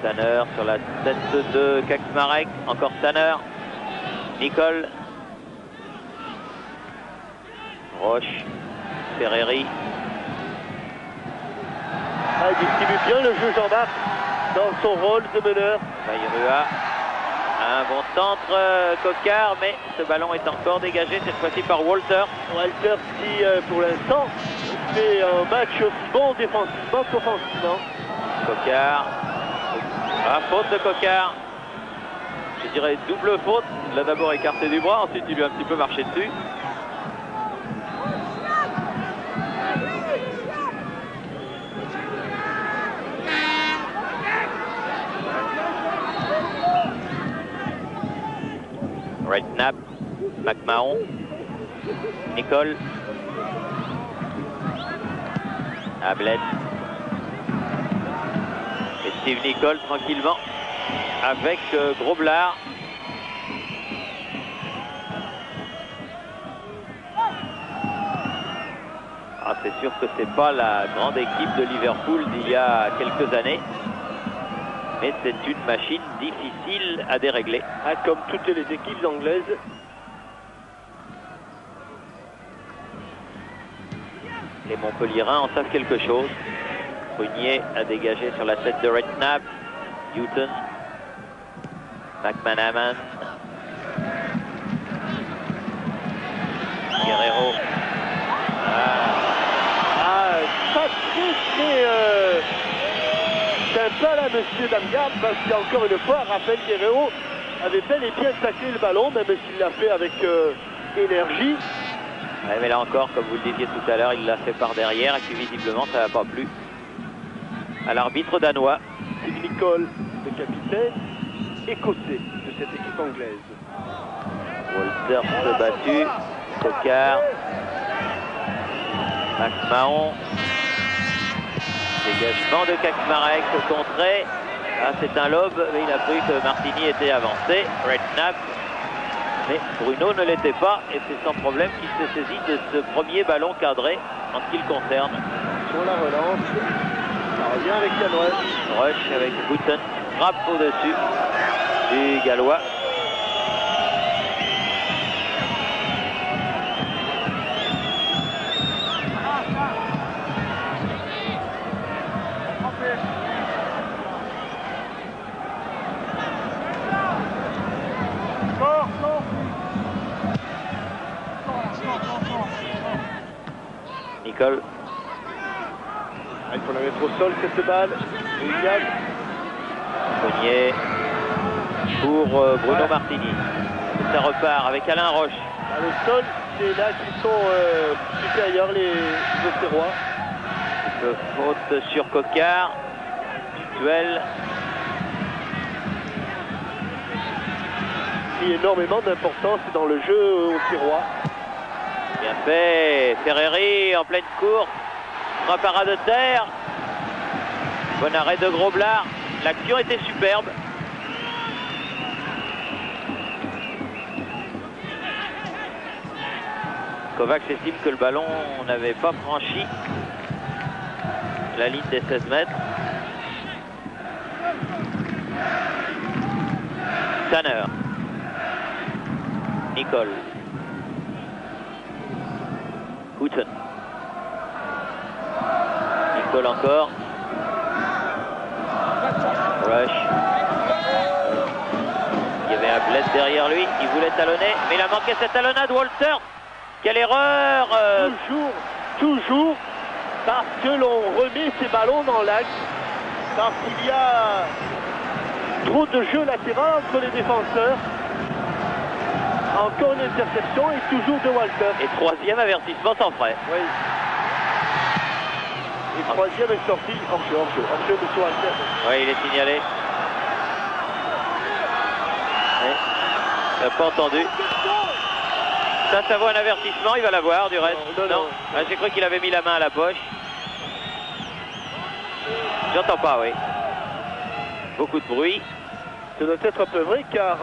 Speaker 1: Tanner sur la tête de Kaczmarek. Encore Tanner. Nicole. Roche. Ferreri.
Speaker 2: Il distribue bien le jeu Jean-Marc dans son rôle de meneur.
Speaker 1: Vairua. Un bon centre, Cocard, mais ce ballon est encore dégagé cette fois-ci par Walter.
Speaker 2: Walter qui, pour l'instant, fait un match aussi bon défensivement qu'offensivement.
Speaker 1: Cocard. Faute de Cocard. Je dirais double faute. Il l'a d'abord écarté du bras, ensuite il lui a un petit peu marché dessus. Redknapp, McMahon, Nicole, Ablett et Steve Nicole tranquillement avec Groblard. C'est sûr que c'est pas la grande équipe de Liverpool d'il y a quelques années. Mais c'est une machine difficile à dérégler.
Speaker 2: Comme toutes les équipes anglaises.
Speaker 1: Les Montpelliérains en savent quelque chose. Prunier a dégagé sur la tête de Redknapp. Houghton. McManaman. Guerrero.
Speaker 2: Pas très sympa là, monsieur Damgard, parce qu'encore une fois, Raphaël Guerrero avait bel et bien taclé le ballon, même s'il l'a fait avec énergie.
Speaker 1: Ouais, mais là encore, comme vous le disiez tout à l'heure, il l'a fait par derrière et puis visiblement ça n'a pas plu à l'arbitre danois.
Speaker 2: Steve Nicole, le capitaine écossais de cette équipe anglaise.
Speaker 1: Walter se battu, Cocard, McMahon, dégagement de Kaczmarek au contré. C'est un lob, mais il a cru que Martini était avancé. Redknapp, mais Bruno ne l'était pas et c'est sans problème qu'il se saisit de ce premier ballon cadré en ce qui le concerne.
Speaker 2: Sur la relance, ça revient avec Gallois.
Speaker 1: Rush avec Houghton, frappe au-dessus du Gallois. Nicole.
Speaker 2: Il faut la mettre au sol cette balle. William.
Speaker 1: Cognier pour Bruno Martini. Ça repart avec Alain Roche.
Speaker 2: Le sol c'est là qu'ils sont supérieurs, les Auxerrois.
Speaker 1: Faute sur Coquard. Duel.
Speaker 2: Il y a énormément d'importance dans le jeu Auxerrois.
Speaker 1: Bien fait. Ferreri en pleine course. Frappe à ras de terre. Bon arrêt de Groblard. L'action était superbe. Kovacs estime que le ballon n'avait pas franchi la ligne des 16 mètres. Tanner. Nicole. Houghton. Nicole encore. Rush. Il y avait un bled derrière lui. Il voulait talonner, mais il a manqué cette talonnade. Walter. Quelle erreur
Speaker 2: Toujours parce que l'on remet ces ballons dans l'axe. Parce qu'il y a trop de jeu latéral entre les défenseurs. Encore une interception et toujours de Walter.
Speaker 1: Et troisième avertissement sans frais.
Speaker 2: Oui. Et troisième est sorti hors-jeu, monsieur Walter.
Speaker 1: Oui, il est signalé. Il n'a pas entendu. Ça vaut un avertissement, il va l'avoir du reste. Non. Ah, j'ai cru qu'il avait mis la main à la poche. J'entends pas, oui. Beaucoup de bruit.
Speaker 2: Ça doit être un peu vrai car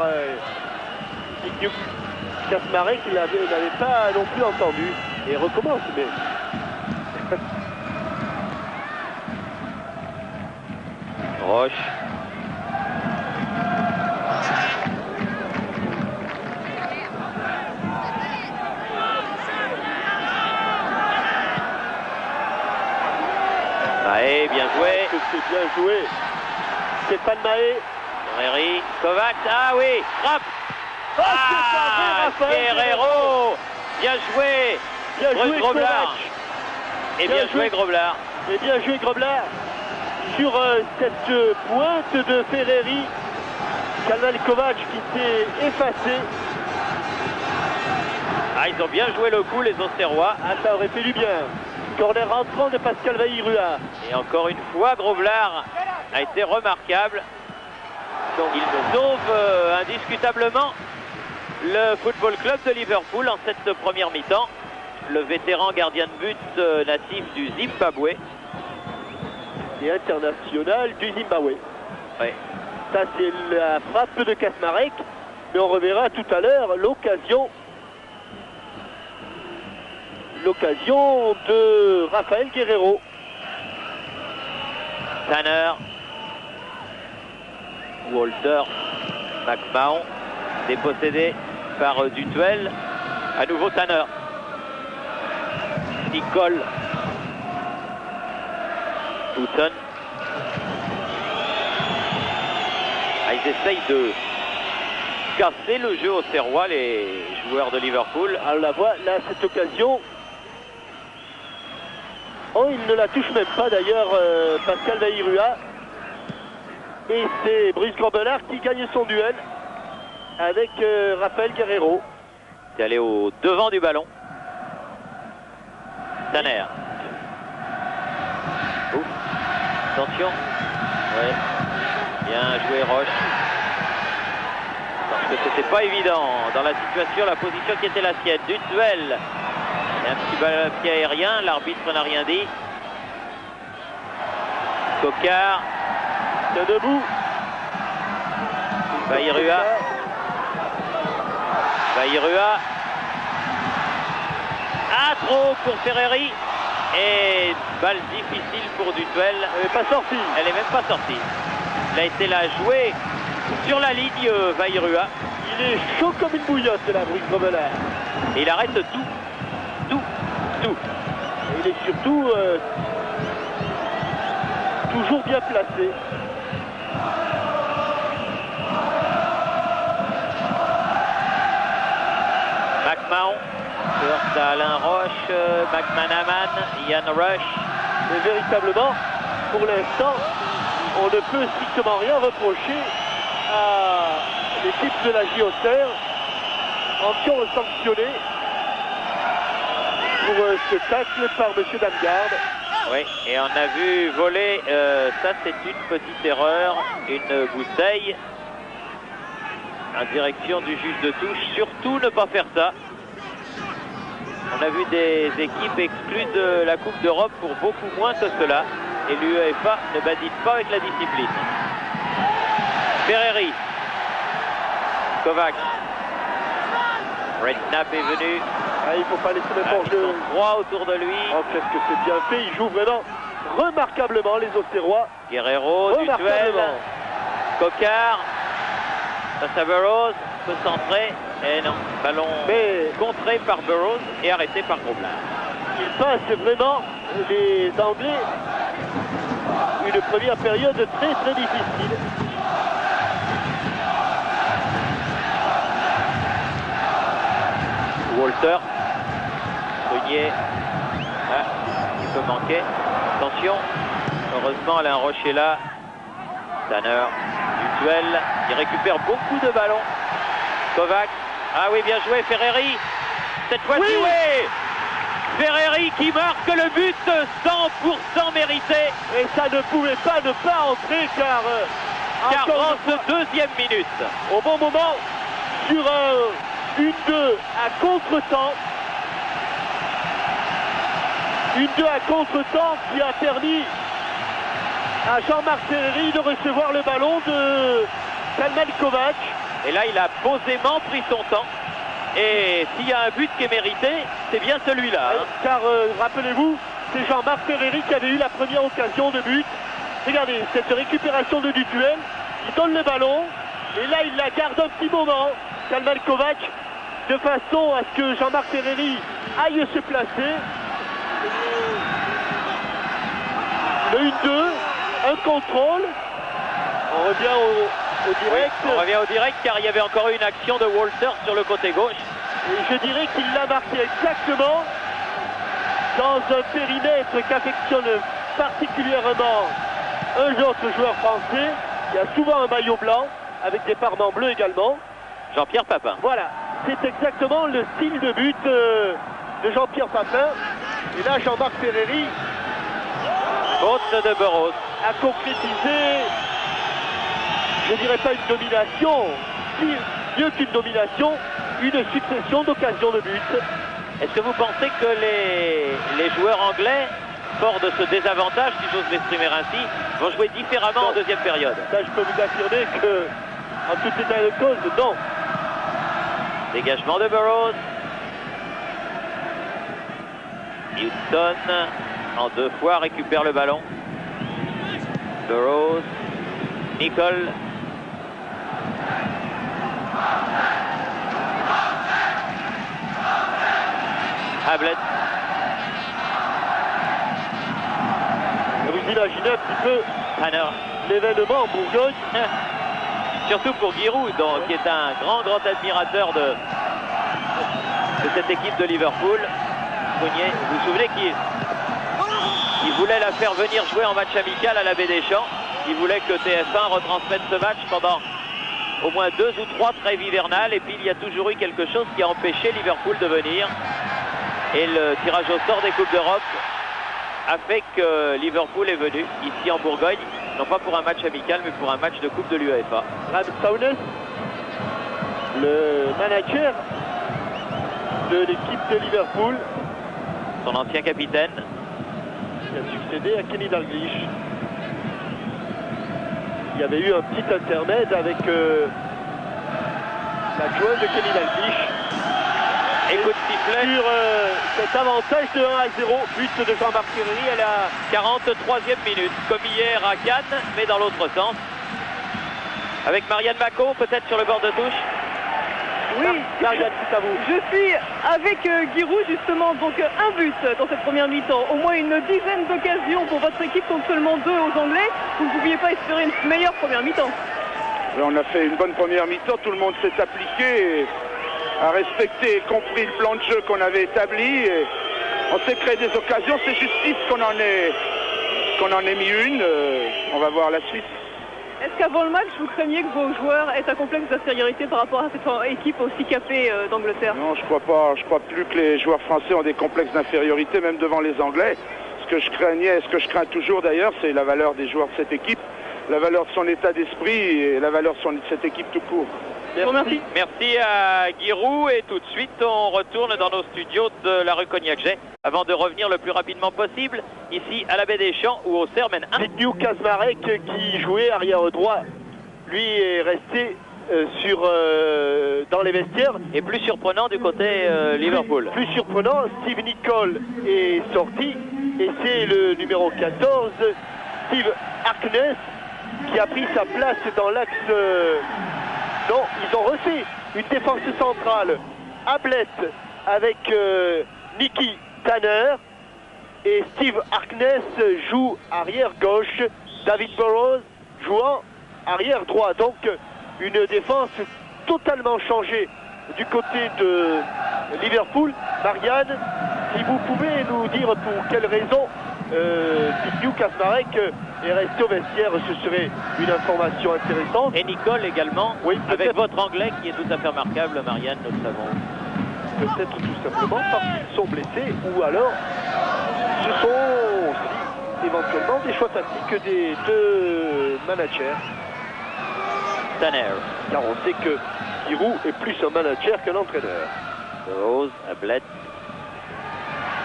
Speaker 2: Kasmarek n'avait pas non plus entendu. Et recommence, mais...
Speaker 1: Roche. Mahé, bien joué.
Speaker 2: C'est bien joué. Stéphane Mahé.
Speaker 1: Ferreri, Kovacs, ah oui, frappe. Guerrero. Bien joué.
Speaker 2: Bien joué
Speaker 1: Groblard. Et bien joué Groblard.
Speaker 2: Et bien joué Groblard. Sur cette pointe de Ferreri, Kalman Kovacs qui s'est effacé.
Speaker 1: Ah, ils ont bien joué le coup, les Auxerrois.
Speaker 2: Ah, ça aurait fait du bien. Corner entrant de Pascal Vaillirua.
Speaker 1: Et encore une fois, Groblard a été remarquable. Donc, il sauve indiscutablement le Football Club de Liverpool en cette première mi-temps. Le vétéran gardien de but natif du Zimbabwe.
Speaker 2: Et international du Zimbabwe.
Speaker 1: Oui.
Speaker 2: Ça, c'est la frappe de Kasmarek. Mais on reverra tout à l'heure l'occasion de Raphaël Guerrero.
Speaker 1: Tanner. Walter. McMahon. Dépossédé par Dutuel. À nouveau Tanner. Nicole. Houghton. Ah, ils essayent de casser le jeu auxerrois, les joueurs de Liverpool.
Speaker 2: Alors la voit là, cette occasion. Oh, il ne la touche même pas d'ailleurs, Pascal Vaillirua. Et c'est Brice Groblard qui gagne son duel avec Raphaël Guerrero.
Speaker 1: C'est allé au devant du ballon. Tanner. Ouf. Attention. Ouais. Bien joué Roche. Parce que c'était pas évident dans la situation, la position qui était la sienne. Du duel. Et un petit ballon pied aérien, l'arbitre n'a rien dit. Coquard.
Speaker 2: C'est debout.
Speaker 1: Vaillirua. Vaillirua. Ah, trop pour Ferreri. Et balle difficile pour Dutuel.
Speaker 2: Elle n'est pas sortie.
Speaker 1: Elle n'est même pas sortie. Il a été là joué sur la ligne Vaillirua.
Speaker 2: Il est chaud comme une bouillotte là, Brice Groblard.
Speaker 1: Et il arrête tout.
Speaker 2: Et il est surtout toujours bien placé.
Speaker 1: McMahon, first à Alain Roche, McManaman, Ian Rush.
Speaker 2: Mais véritablement, pour l'instant, on ne peut strictement rien reprocher à l'équipe de la JOCR. En sanctionné pour ce tacle par M. Damgarde.
Speaker 1: Oui, et on a vu voler, ça c'est une petite erreur, une bouteille en direction du juge de touche. Surtout ne pas faire ça. On a vu des équipes exclues de la Coupe d'Europe pour beaucoup moins que cela. Et l'UEFA ne badine pas avec la discipline. Ferreri. Kovac. Redknapp est venu.
Speaker 2: Ah, il ne faut pas laisser le hors-jeu.
Speaker 1: Droit autour de lui.
Speaker 2: Oh, qu'est-ce que c'est bien fait. Il joue vraiment remarquablement les Auxerrois.
Speaker 1: Guerrero du duel. Coquard. Face à Burroughs. Peut centrer. Et non. Ballon contré par Burroughs et arrêté par Grobler.
Speaker 2: Il passe vraiment les Anglais une première période très très difficile.
Speaker 1: Walter. Brunier. Ah, il peut manquer. Attention. Heureusement, Alain Roche est là. Tanner. Du duel. Il récupère beaucoup de ballons. Kovac. Ah oui, bien joué, Ferreri. Cette fois-ci, oui. Ferreri qui marque le but 100% mérité.
Speaker 2: Et ça ne pouvait pas ne pas entrer car
Speaker 1: 42e minute.
Speaker 2: Au bon moment, sur un 1-2 à contre-temps. 1-2 à contre-temps qui a permis à Jean-Marc Ferreri de recevoir le ballon de Kalman Kovac.
Speaker 1: Et là, il a posément pris son temps. Et s'il y a un but qui est mérité, c'est bien celui-là. Hein.
Speaker 2: Car rappelez-vous, c'est Jean-Marc Ferreri qui avait eu la première occasion de but. Regardez, cette récupération de du duel, il donne le ballon, et là il la garde un petit moment, Kalman Kovac, de façon à ce que Jean-Marc Ferreri aille se placer. Le 1-2, un contrôle, on revient au direct.
Speaker 1: Oui, on revient au direct car il y avait encore une action de Walter sur le côté gauche.
Speaker 2: Et je dirais qu'il l'a marqué exactement dans un périmètre qu'affectionne particulièrement un autre joueur français qui a souvent un maillot blanc avec des parements bleus également.
Speaker 1: Jean-Pierre Papin.
Speaker 2: Voilà, c'est exactement le style de but de Jean-Pierre Papin. Et là, Jean-Marc Ferreri,
Speaker 1: faute de Burroughs,
Speaker 2: a concrétisé, je dirais pas une domination, mieux qu'une domination, une succession d'occasions de but.
Speaker 1: Est-ce que vous pensez que les joueurs anglais, forts de ce désavantage, si j'ose l'exprimer ainsi, vont jouer différemment en deuxième période?
Speaker 2: Ça, je peux vous affirmer que, en tout état de cause, non.
Speaker 1: Dégagement de Burroughs. Houston, en deux fois, récupère le ballon. Burroughs. Nicole. Hablett.
Speaker 2: Vous imaginez un petit peu l'événement en Bourgogne.
Speaker 1: Surtout pour Giroud, qui est un grand admirateur de cette équipe de Liverpool. Brunier, vous vous souvenez qu'il voulait la faire venir jouer en match amical à la Baie des Champs. Il voulait que TF1 retransmette ce match pendant au moins 2 ou 3 trêves hivernales. Et puis il y a toujours eu quelque chose qui a empêché Liverpool de venir. Et le tirage au sort des Coupes d'Europe a fait que Liverpool est venu ici en Bourgogne, non pas pour un match amical, mais pour un match de Coupe de l'UEFA.
Speaker 2: Ramsaunes, le manager de l'équipe de Liverpool,
Speaker 1: son ancien capitaine,
Speaker 2: qui a succédé à Kenny Dalglish. Il y avait eu un petit intermède avec l'adjoint de Kenny Dalglish.
Speaker 1: Écoute sifflet.
Speaker 2: Sur cet avantage de 1-0, but de Jean-Marc Ferreri à la
Speaker 1: 43e minute, comme hier à Cannes, mais dans l'autre sens. Avec Marianne Macot, peut-être sur le bord de touche.
Speaker 3: Oui,
Speaker 2: Marianne, c'est à vous.
Speaker 3: Je suis avec Giroud justement, donc un but dans cette première mi-temps. Au moins une dizaine d'occasions pour votre équipe contre seulement 2 aux Anglais. Vous ne pouviez pas espérer une meilleure première mi-temps.
Speaker 4: On a fait une bonne première mi-temps, tout le monde s'est appliqué à respecter, y compris le plan de jeu qu'on avait établi. Et on s'est créé des occasions, c'est justice qu'on en ait mis une. On va voir la suite.
Speaker 3: Est-ce qu'avant le match, vous craigniez que vos joueurs aient un complexe d'infériorité par rapport à cette équipe aussi capée d'Angleterre?
Speaker 4: Non, je crois pas. Je crois plus que les joueurs français ont des complexes d'infériorité, même devant les Anglais. Ce que je craignais, ce que je crains toujours d'ailleurs, c'est la valeur des joueurs de cette équipe, la valeur de son état d'esprit et la valeur de cette équipe tout court.
Speaker 3: Merci.
Speaker 1: Merci à Giroud et tout de suite on retourne dans nos studios de la rue Cognac-Jet avant de revenir le plus rapidement possible ici à la Baie des Champs où Auxerre mène 1.
Speaker 2: Zbigniew Kaczmarek qui jouait arrière droit, lui est resté dans les vestiaires.
Speaker 1: Et plus surprenant du côté Liverpool.
Speaker 2: Plus surprenant, Steve Nicol est sorti et c'est le numéro 14, Steve Harkness, qui a pris sa place dans l'axe. Non, ils ont refait une défense centrale. Ablett avec Nicky Tanner et Steve Harkness joue arrière gauche. David Burrows jouant arrière droit. Donc une défense totalement changée du côté de Liverpool. Marianne, si vous pouvez nous dire pour quelle raison Zbigniew Kaczmarek est resté au vestiaire, ce serait une information intéressante.
Speaker 1: Et Nicole également,
Speaker 2: oui,
Speaker 1: avec votre anglais qui est tout à fait remarquable, Marianne, nous le savons.
Speaker 2: Peut-être tout simplement parce qu'ils sont blessés ou alors ce sont aussi éventuellement des choix tactiques des deux managers.
Speaker 1: Tanner.
Speaker 2: Car on sait que Giroud est plus un manager qu'un entraîneur.
Speaker 1: Rose, Ablett.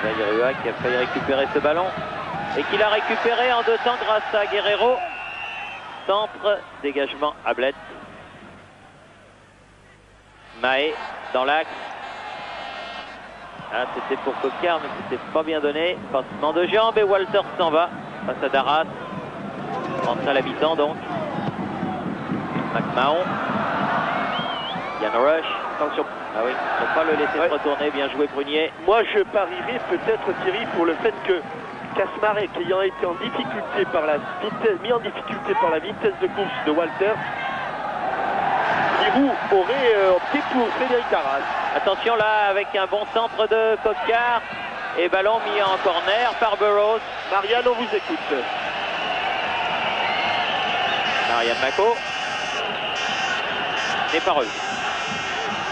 Speaker 1: Zaïrua qui a failli récupérer ce ballon et qui l'a récupéré en 2 temps grâce à Guerrero. Centre, dégagement, Ablett. Mahé dans l'axe. Ah, c'était pour Coquard mais c'était pas bien donné. Passement de jambes et Walter s'en va face à Darras. Entre à l'habitant donc. McMahon. Yann Rush. Attention. Ah oui, il ne faut pas le laisser retourner. Bien joué Prunier.
Speaker 2: Moi je parierais peut-être Thierry pour le fait que Kaczmarek ayant été en difficulté par la vitesse, mis en difficulté par la vitesse de course de Walter, Giroud aurait opté pour Frédéric Darras.
Speaker 1: Attention là avec un bon centre de Coquard et ballon mis en corner par Burrows.
Speaker 2: Marianne, on vous écoute.
Speaker 1: Marianne Mako n'est pas revenu.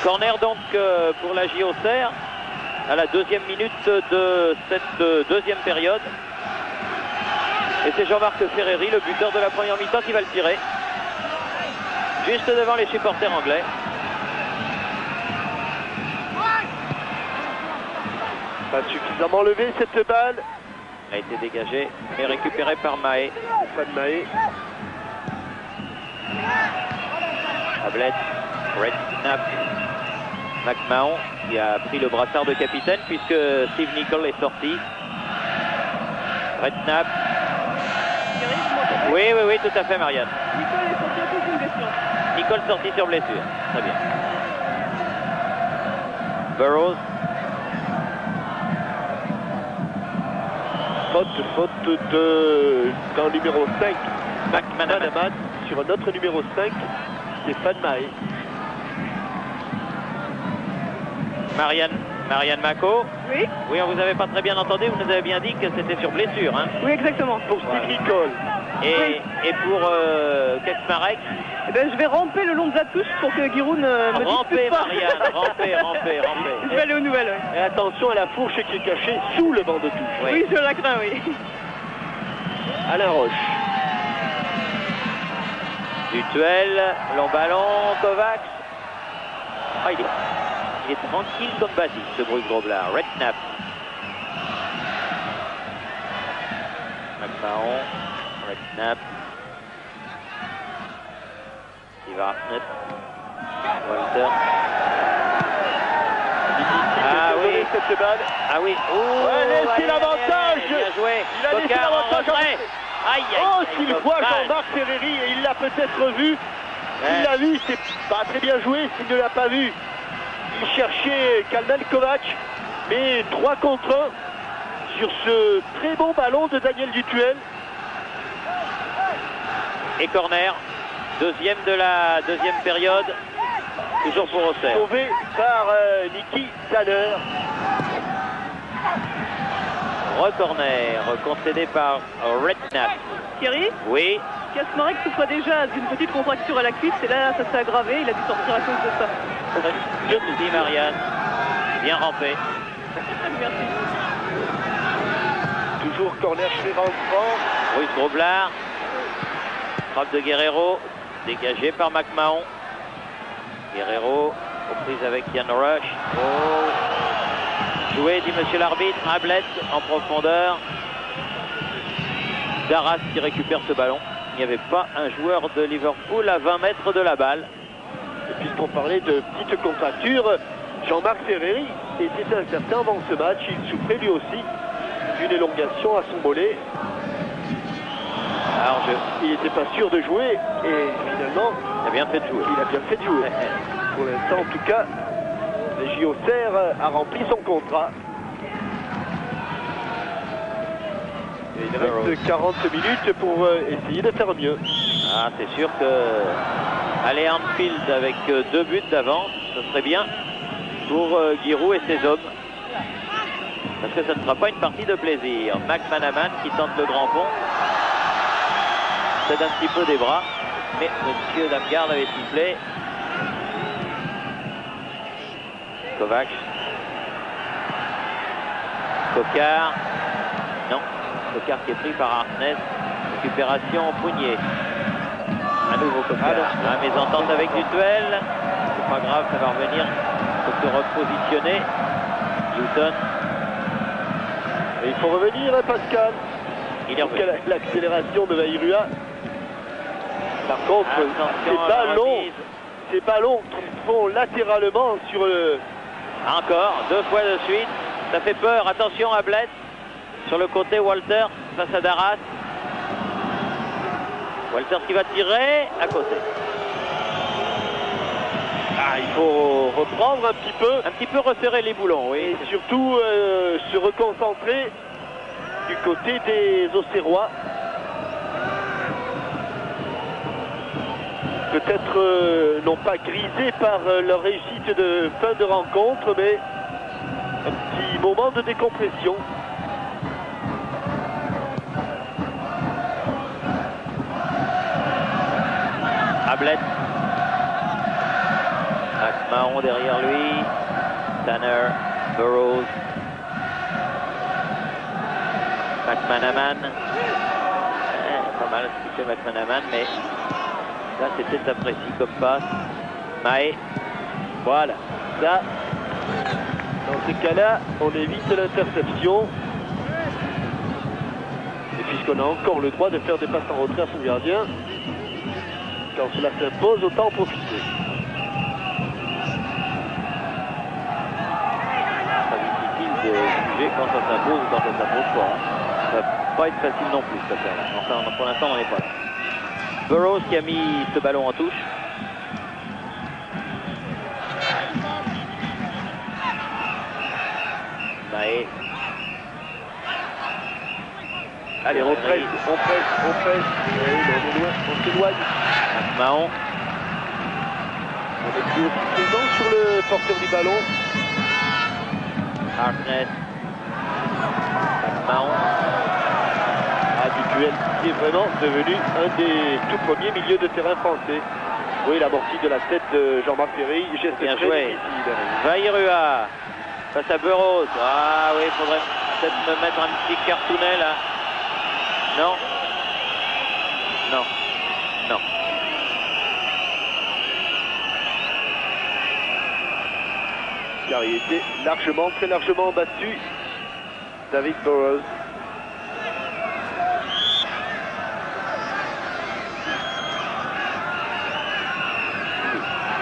Speaker 1: Corner donc pour la J Auxerre à la 2e minute de cette 2e période. Et c'est Jean-Marc Ferreri, le buteur de la première mi-temps, qui va le tirer. Juste devant les supporters anglais.
Speaker 2: Pas suffisamment levé cette balle.
Speaker 1: Elle a été dégagée et récupérée par Mahé.
Speaker 2: Stéphane Mahé.
Speaker 1: Ablett, Redknapp, McMahon qui a pris le brassard de capitaine puisque Steve Nicol est sorti. Redknapp. Oui, tout à fait Marianne.
Speaker 3: Nicole est sorti à cause d'une blessure.
Speaker 1: Nicole sorti sur blessure. Très bien. Burrows.
Speaker 2: Faute dans le numéro 5, McManaman, sur un autre numéro 5, Stéphane Mahé.
Speaker 1: Marianne Mako.
Speaker 3: Oui.
Speaker 1: Oui, on vous avait pas très bien entendu, vous nous avez bien dit que c'était sur blessure. Hein.
Speaker 3: Oui, exactement.
Speaker 2: Pour Steve Nicol.
Speaker 1: Et pour Kaczmarek.
Speaker 3: Eh ben, je vais ramper le long de la touche pour que Giroud ne me dispute pas.
Speaker 1: Marianne, ramper.
Speaker 3: Je vais aller aux nouvelles. Oui.
Speaker 2: Et attention à la fourche qui est cachée sous le banc de touche.
Speaker 3: Oui, je la crains, oui.
Speaker 2: Alain Roche.
Speaker 1: Dutuel, long ballon, Kovacs. Ah, il est tranquille comme Basile, ce Bruce Groblard. Redknapp. McMahon, Redknapp. Steve Harkness. Walter. Ah oui,
Speaker 2: cette balle.
Speaker 1: Ah oui.
Speaker 2: Laissez l'avantage.
Speaker 1: Bien joué.
Speaker 2: Il a laissé l'avantage.
Speaker 1: Aïe,
Speaker 2: oh, s'il voit Jean-Marc Ferreri, et il l'a peut-être vu. S'il l'a vu, c'est pas très bien joué. S'il ne l'a pas vu, il cherchait Kalman Kovac. Mais 3 contre 1 sur ce très bon ballon de Daniel Dutuel.
Speaker 1: Et corner. 2e de la 2e période. Toujours pour Auxerre.
Speaker 2: Sauvé par Nicky Tanner.
Speaker 1: Recorner concédé par Redknapp.
Speaker 3: Thierry,
Speaker 1: Oui.
Speaker 3: Kasmarek souffrait déjà d'une petite contracture à la cuisse et là ça s'est aggravé, il a dû sortir à cause de ça.
Speaker 1: Merci Marianne, bien rampé.
Speaker 3: Merci.
Speaker 2: Toujours corner chez Vincent.
Speaker 1: Ruiz Groblard, frappe de Guerrero, dégagé par McMahon. Guerrero aux prises avec Ian Rush. Oh. Joué, dit monsieur l'arbitre, Ablett en profondeur. Darras qui récupère ce ballon. Il n'y avait pas un joueur de Liverpool à 20 mètres de la balle.
Speaker 2: Et puisqu'on parlait de petites contractures, Jean-Marc Ferreri était incertain avant ce match. Il souffrait lui aussi d'une élongation à son mollet.
Speaker 1: Alors
Speaker 2: il n'était pas sûr de jouer et finalement
Speaker 1: il a bien fait de jouer.
Speaker 2: Il a bien fait de jouer. Pour l'instant en tout cas, le JO Serre a rempli son contrat. Et il reste 40 minutes pour essayer de faire mieux.
Speaker 1: Ah, c'est sûr que aller à Anfield avec 2 buts d'avance, ce serait bien pour Giroud et ses hommes. Parce que ça ne sera pas une partie de plaisir. McManaman qui tente le grand pont. Cède un petit peu des bras. Mais monsieur Damgard avait sifflé. Kovac. Cocard. Non. Cocard qui est pris par Harkness. Récupération au poignet. À nouveau Cocard. La mésentente avec Dutuel. C'est pas grave, ça va revenir. Il faut se repositionner. Newton.
Speaker 2: Et il faut revenir, Pascal.
Speaker 1: Il est revenu.
Speaker 2: L'accélération de Vairua. Par contre, ces ballons qui font latéralement sur le...
Speaker 1: Encore, 2 fois de suite. Ça fait peur. Attention à Bled. Sur le côté, Walter face à Darras. Walter qui va tirer à côté.
Speaker 2: Ah, il faut reprendre un petit peu
Speaker 1: resserrer les boulons, oui.
Speaker 2: Et surtout se reconcentrer du côté des Auxerrois. Peut-être non pas grisés par leur réussite de fin de rencontre, mais un petit moment de décompression.
Speaker 1: Ablett. McMahon derrière lui. Tanner, Burrows. McManaman. Pas mal ce qu'il fait McManaman, mais là c'était apprécié comme passe. Maé. Voilà.
Speaker 2: Ça, dans ces cas-là, on évite l'interception. Et puisqu'on a encore le droit de faire des passes en retrait à son gardien, quand cela s'impose, autant en profiter.
Speaker 1: De juger quand ça s'impose ou quand ça s'impose pas. Ça va pas être facile non plus, cette affaire-là. Enfin, pour l'instant, on n'en est pas là. Burrows qui a mis ce ballon en touche. Maé.
Speaker 2: Allez, on presse. On s'éloigne.
Speaker 1: Mahon.
Speaker 2: On est plus aussi présent sur le porteur du ballon.
Speaker 1: Harkness. Mahon.
Speaker 2: Dutuel qui est vraiment devenu un des tout premiers milieux de terrain français. Oui, l'amorti de la tête de Jean-Marc Ferry, geste
Speaker 1: bien
Speaker 2: très
Speaker 1: joué.
Speaker 2: difficile.
Speaker 1: Vairua face à Burrows. Ah oui, il faudrait peut-être me mettre un petit cartounet là. Non. Non. Non.
Speaker 2: Car il était largement, très largement battu, David Burrows.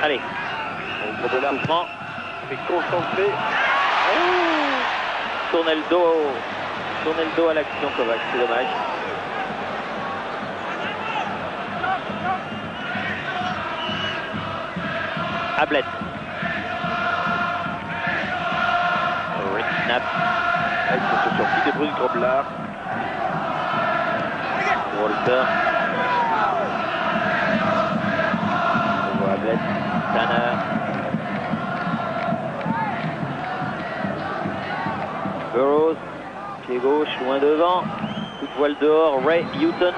Speaker 1: Allez.
Speaker 2: On de l'argent, mais concentré.
Speaker 1: Tournez le dos à l'action Kovac, c'est dommage. Ablett. Snap.
Speaker 2: Ils sont sortis des Bruce Groblard.
Speaker 1: Walter. On voit Ablett. Tanner. Burrows. Pied gauche, loin devant. Coup de voile dehors. Ray Houghton.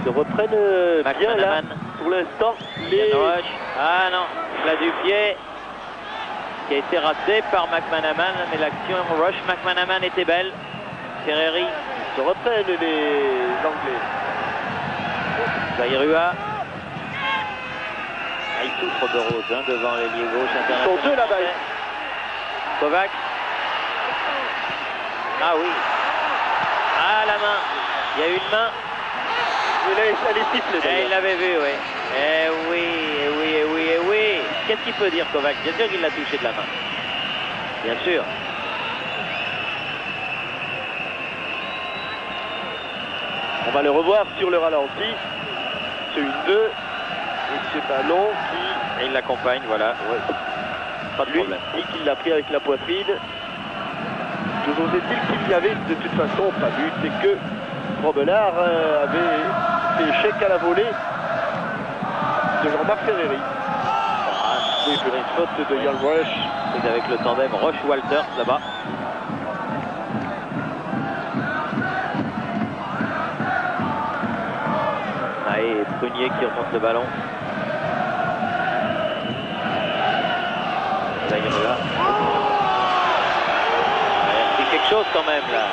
Speaker 2: se reprennent bien là pour l'instant. Les...
Speaker 1: Roche. Ah non, plat du pied qui a été raté par McManaman, mais l'action Rush McManaman était belle. Ferreri.
Speaker 2: Ils se reprennent les Anglais.
Speaker 1: Zairua. Ah, il souffre de Rose hein, devant l'ailier gauche international.
Speaker 2: Ils sont deux là-bas.
Speaker 1: Kovac. Ah oui. Ah la main. Il y a une main.
Speaker 2: Elle est sifflée.
Speaker 1: Il l'avait vu, oui. Eh oui, eh oui, eh oui, eh oui. Qu'est-ce qu'il peut dire Kovac? Bien sûr qu'il l'a touché de la main. Bien sûr.
Speaker 2: On va le revoir sur le ralenti. Ce 1-2. Et ce ballon qui...
Speaker 1: Et il l'accompagne, voilà.
Speaker 2: Ouais.
Speaker 1: Pas de problème.
Speaker 2: Et qu'il l'a pris avec la poitrine. Toujours est-il qu'il y avait de toute façon pas but et que Robelard avait fait échec à la volée de Jean-Marc Ferreri. Oui, pour une faute de Yann Rush.
Speaker 1: C'est avec le tandem Roche-Walters là-bas. Et Prunier qui remonte le ballon. Zairua. C'est quelque chose quand même là.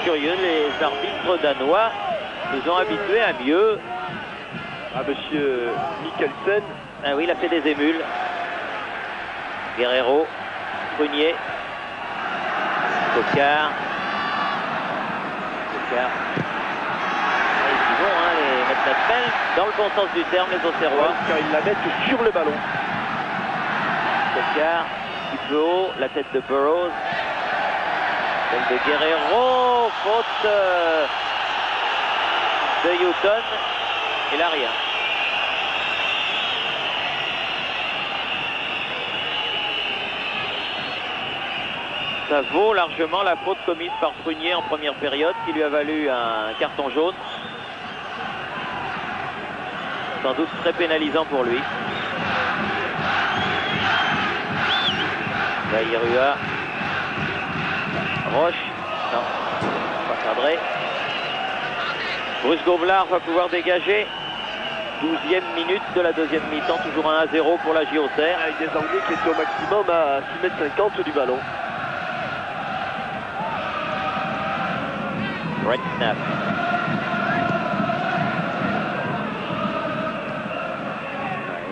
Speaker 1: Curieux, les arbitres danois nous ont habitués à mieux.
Speaker 2: Ah, monsieur Mikkelsen.
Speaker 1: Ah oui, il a fait des émules. Guerrero, Prunier, Coquard. Ils vont les mettre la semelle dans le bon sens du terme, les Auxerrois.
Speaker 2: Car ils la mettent sur le ballon.
Speaker 1: Coquard, un petit peu haut, la tête de Burroughs. Celle de Guerrero, faute de Houghton. Et là, rien. Ça vaut largement la faute commise par Prunier en première période qui lui a valu un carton jaune. Sans doute très pénalisant pour lui. Zairua. Roche. Non, pas cadré. Bruce Gauvelard va pouvoir dégager. 12e minute de la deuxième mi-temps. Toujours 1-0 pour la JOCR.
Speaker 2: Avec des Anglais qui étaient au maximum à 6,50 m du ballon.
Speaker 1: Red snap.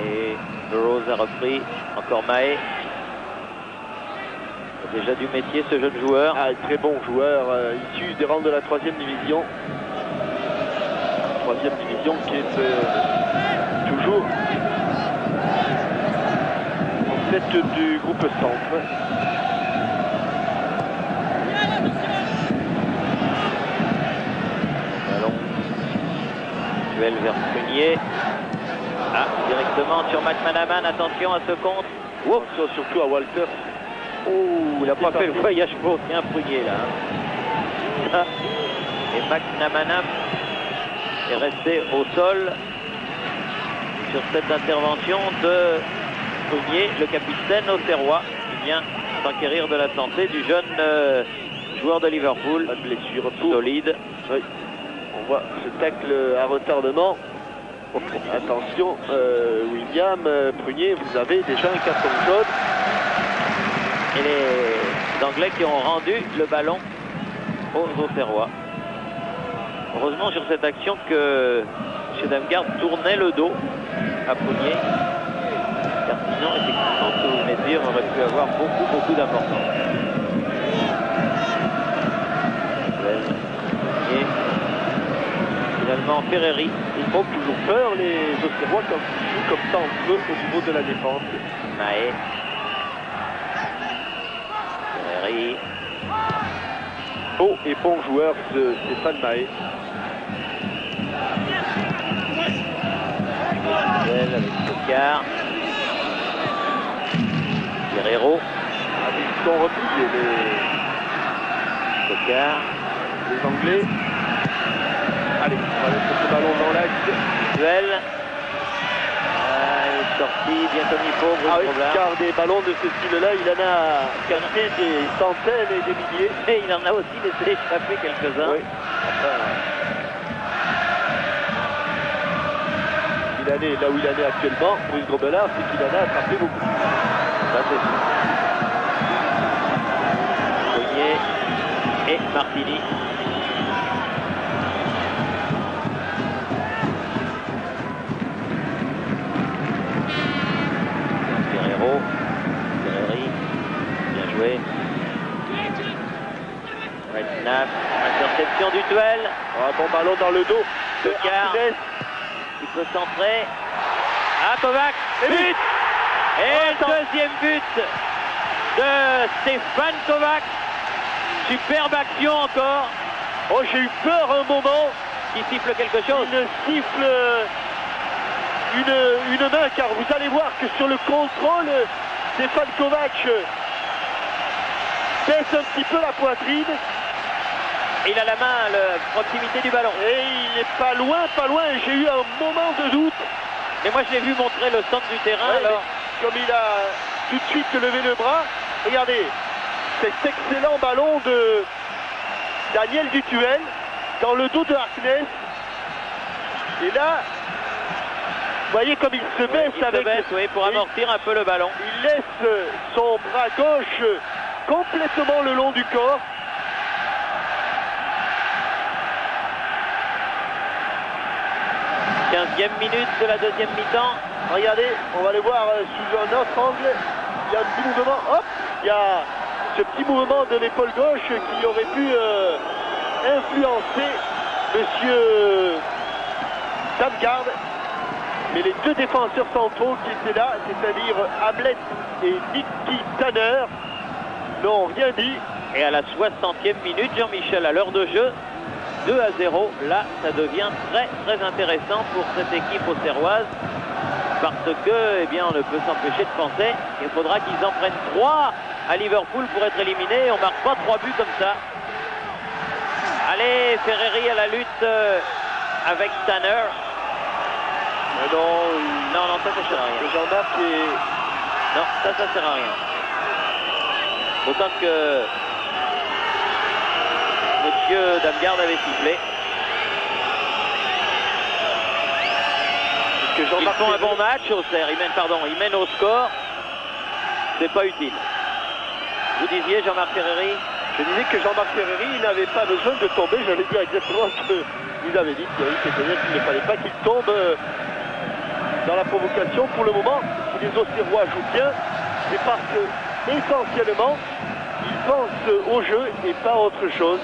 Speaker 1: Et Burroughs a repris. Encore Mahé. Déjà du métier ce jeune joueur.
Speaker 2: Ah, très bon joueur, issu des rangs de la 3e division. 3e division qui est toujours en tête du groupe centre.
Speaker 1: Ballon. Duel vers Prunier. Ah, directement sur McManaman. Attention à ce contre.
Speaker 2: Wow. Surtout à Walter.
Speaker 1: Oh, il n'a pas fait le voyage pour bien Prunier là. Et McManaman est resté au sol sur cette intervention de Prunier, le capitaine auxerrois, qui vient s'enquérir de la santé du jeune joueur de Liverpool.
Speaker 2: Pas de blessure
Speaker 1: solide.
Speaker 2: Oui. On voit ce tacle à retardement. Attention, William Prunier, vous avez déjà un carton jaune.
Speaker 1: Et les Anglais qui ont rendu le ballon aux Auxerrois. Heureusement sur cette action que M. Damgard tournait le dos à Prunier. Car sinon, effectivement, ce que vous venez de dire aurait pu avoir beaucoup d'importance. Et finalement, Ferreri.
Speaker 2: Ils font toujours peur, les Auxerrois, quand ils jouent comme ça entre eux au niveau de la défense.
Speaker 1: Mahé. Ferreri.
Speaker 2: Beau et bon joueur de Stéphane Mahé.
Speaker 1: Avec Coquard. Guerrero.
Speaker 2: Ils sont repliés,
Speaker 1: Coquard.
Speaker 2: les Anglais. Allez, on va mettre ce ballon dans l'axe.
Speaker 1: Duel. sorti bien comme il faut, Bruce
Speaker 2: Ah oui,
Speaker 1: Robillard.
Speaker 2: car des ballons de ce style-là, il en a capté des centaines et des milliers.
Speaker 1: Et il en a aussi laissé échapper quelques-uns.
Speaker 2: Oui. Il en est là où il en est actuellement, Bruce Grobelard, c'est qu'il en a attrapé beaucoup.
Speaker 1: Ça c'est sûr. Fournier et Martini. Guerrero, Ferreri, bien joué. Red snap, interception du duel.
Speaker 2: Un bon ballon dans le dos de
Speaker 1: Coquard.
Speaker 2: Harkness.
Speaker 1: Il peut centrer. Ah, Kovac,
Speaker 2: Et
Speaker 1: but.
Speaker 2: but.
Speaker 1: Et
Speaker 2: Attends.
Speaker 1: deuxième but de Stéphane Kovac. Superbe action encore.
Speaker 2: Oh, j'ai eu peur un moment.
Speaker 1: Qui siffle quelque chose.
Speaker 2: Il siffle une main, car vous allez voir que sur le contrôle, Stéphane Kovac baisse un petit peu la poitrine.
Speaker 1: Il a la main à la proximité du ballon.
Speaker 2: Et il n'est pas loin, et j'ai eu un moment de doute.
Speaker 1: Mais moi je l'ai vu montrer le centre du terrain.
Speaker 2: Ouais,
Speaker 1: Alors,
Speaker 2: comme il a tout de suite levé le bras, regardez, cet excellent ballon de Daniel Dutuel dans le dos de Harkness. Et là, vous voyez comme il se baisse
Speaker 1: il se
Speaker 2: avec...
Speaker 1: baisse, oui, pour amortir un peu le ballon.
Speaker 2: Il laisse son bras gauche complètement le long du corps.
Speaker 1: – 15e minute de la deuxième mi-temps.
Speaker 2: Regardez, on va le voir sous un autre angle. Il y a un petit mouvement, hop, il y a ce petit mouvement de l'épaule gauche qui aurait pu influencer Monsieur Damgard. Mais les deux défenseurs centraux qui étaient là, c'est-à-dire Hamlet et Nicky Tanner, n'ont rien dit.
Speaker 1: Et à la 60e minute, Jean-Michel, à l'heure de jeu, 2-0. Là, ça devient très très intéressant pour cette équipe auxerroise. Parce que, eh bien, on ne peut s'empêcher de penser qu'il faudra qu'ils en prennent 3 à Liverpool pour être éliminés. On ne marque pas 3 buts comme ça. Allez, Ferreri à la lutte avec Tanner.
Speaker 2: Mais non,
Speaker 1: Non, ça sert à rien.
Speaker 2: Jean-Marc est...
Speaker 1: Non, ça sert à rien. Autant que Monsieur Damgard avait sifflé.
Speaker 2: Que
Speaker 1: Ils
Speaker 2: Jean-Marc
Speaker 1: font un bon match, Auxerre. Ils mènent au score. C'est pas utile. Vous disiez, Jean-Marc Ferreri?
Speaker 2: Je disais que Jean-Marc Ferreri, il n'avait pas besoin de tomber. J'allais dire exactement ce qu'il avait dit, Thierry, c'est-à-dire qu'il ne fallait pas qu'il tombe dans la provocation. Pour le moment, si les Auxerrois jouent bien, c'est parce que, essentiellement, ils pensent au jeu et pas à autre chose.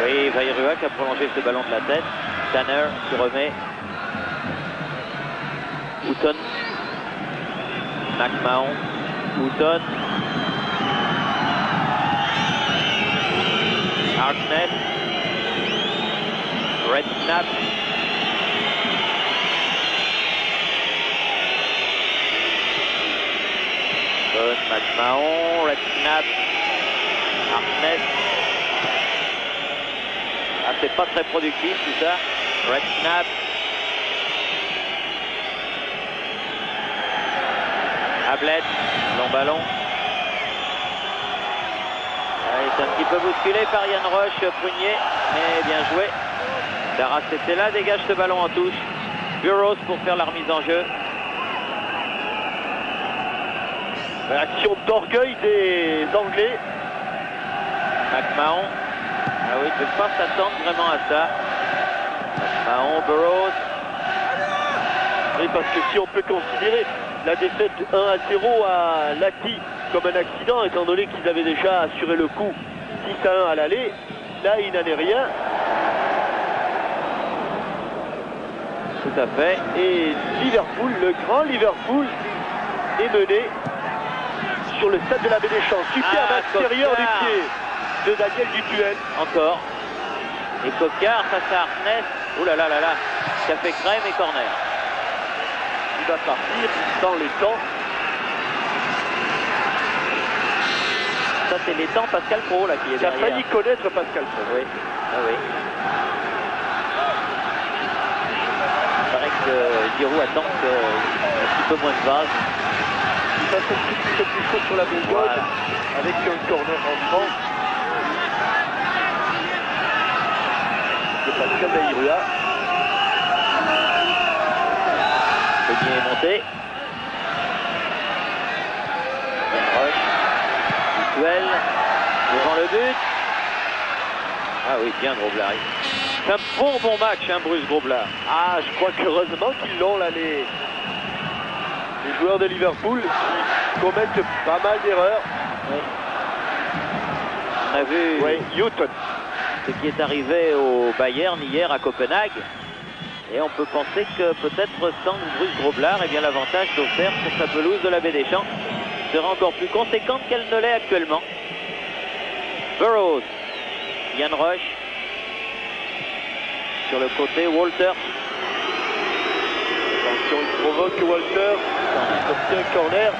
Speaker 1: Oui, Vairua qui a prolongé ce ballon de la tête. Tanner se remet. Houghton. McMahon. Houghton. Harkness. Red snap. McMahon. Red snap. Harkness. Ah, c'est pas très productif tout ça. Red snap. Ablett, long ballon. Il est un petit peu bousculé par Yann Roche, Prunier, mais bien joué. Darras était là, dégage ce ballon en touche. Burroughs pour faire la remise en jeu.
Speaker 2: Action d'orgueil des Anglais.
Speaker 1: McMahon. Ah oui, il ne peut pas s'attendre vraiment à ça. McMahon, Burroughs.
Speaker 2: Oui, parce que si on peut considérer la défaite 1-0 à Lati comme un accident, étant donné qu'ils avaient déjà assuré le coup 6-1 à l'aller, là il n'en est rien.
Speaker 1: Tout à fait.
Speaker 2: Et Liverpool, le grand Liverpool, est mené sur le stade de la Baie des Champs. Superbe extérieur du pied de Daniel Dutuel.
Speaker 1: Encore. Et Coquard face à Harkness. Ouh là là là là. Café crème et corner.
Speaker 2: Il va partir dans les temps.
Speaker 1: Ça c'est les temps Pascal Pro là qui est
Speaker 2: Il a
Speaker 1: derrière.
Speaker 2: failli connaître Pascal Pro.
Speaker 1: Oui. Ah oui. Par que Giroud attend un petit peu moins de base.
Speaker 2: Il passe un petit peu plus chaud sur la boule gauche, avec un corner entrant de Pascal Baïrua.
Speaker 1: Petit est monté. Duel devant le but. Ah oui, bien Groblard. C'est un bon match, hein, Bruce Groblard.
Speaker 2: Ah, je crois qu'heureusement qu'ils l'ont là, les joueurs de Liverpool qui commettent pas mal d'erreurs.
Speaker 1: Oui. On a vu
Speaker 2: Houghton.
Speaker 1: Ce qui est arrivé au Bayern hier à Copenhague. Et on peut penser que peut-être sans Bruce Groblard, eh bien l'avantage d'Auxerre sur sa pelouse de la Baie des Champs sera encore plus conséquente qu'elle ne l'est actuellement. Burrows, Ian Rush, sur le côté Walter.
Speaker 2: Attention, il provoque Walter, il obtient un corner.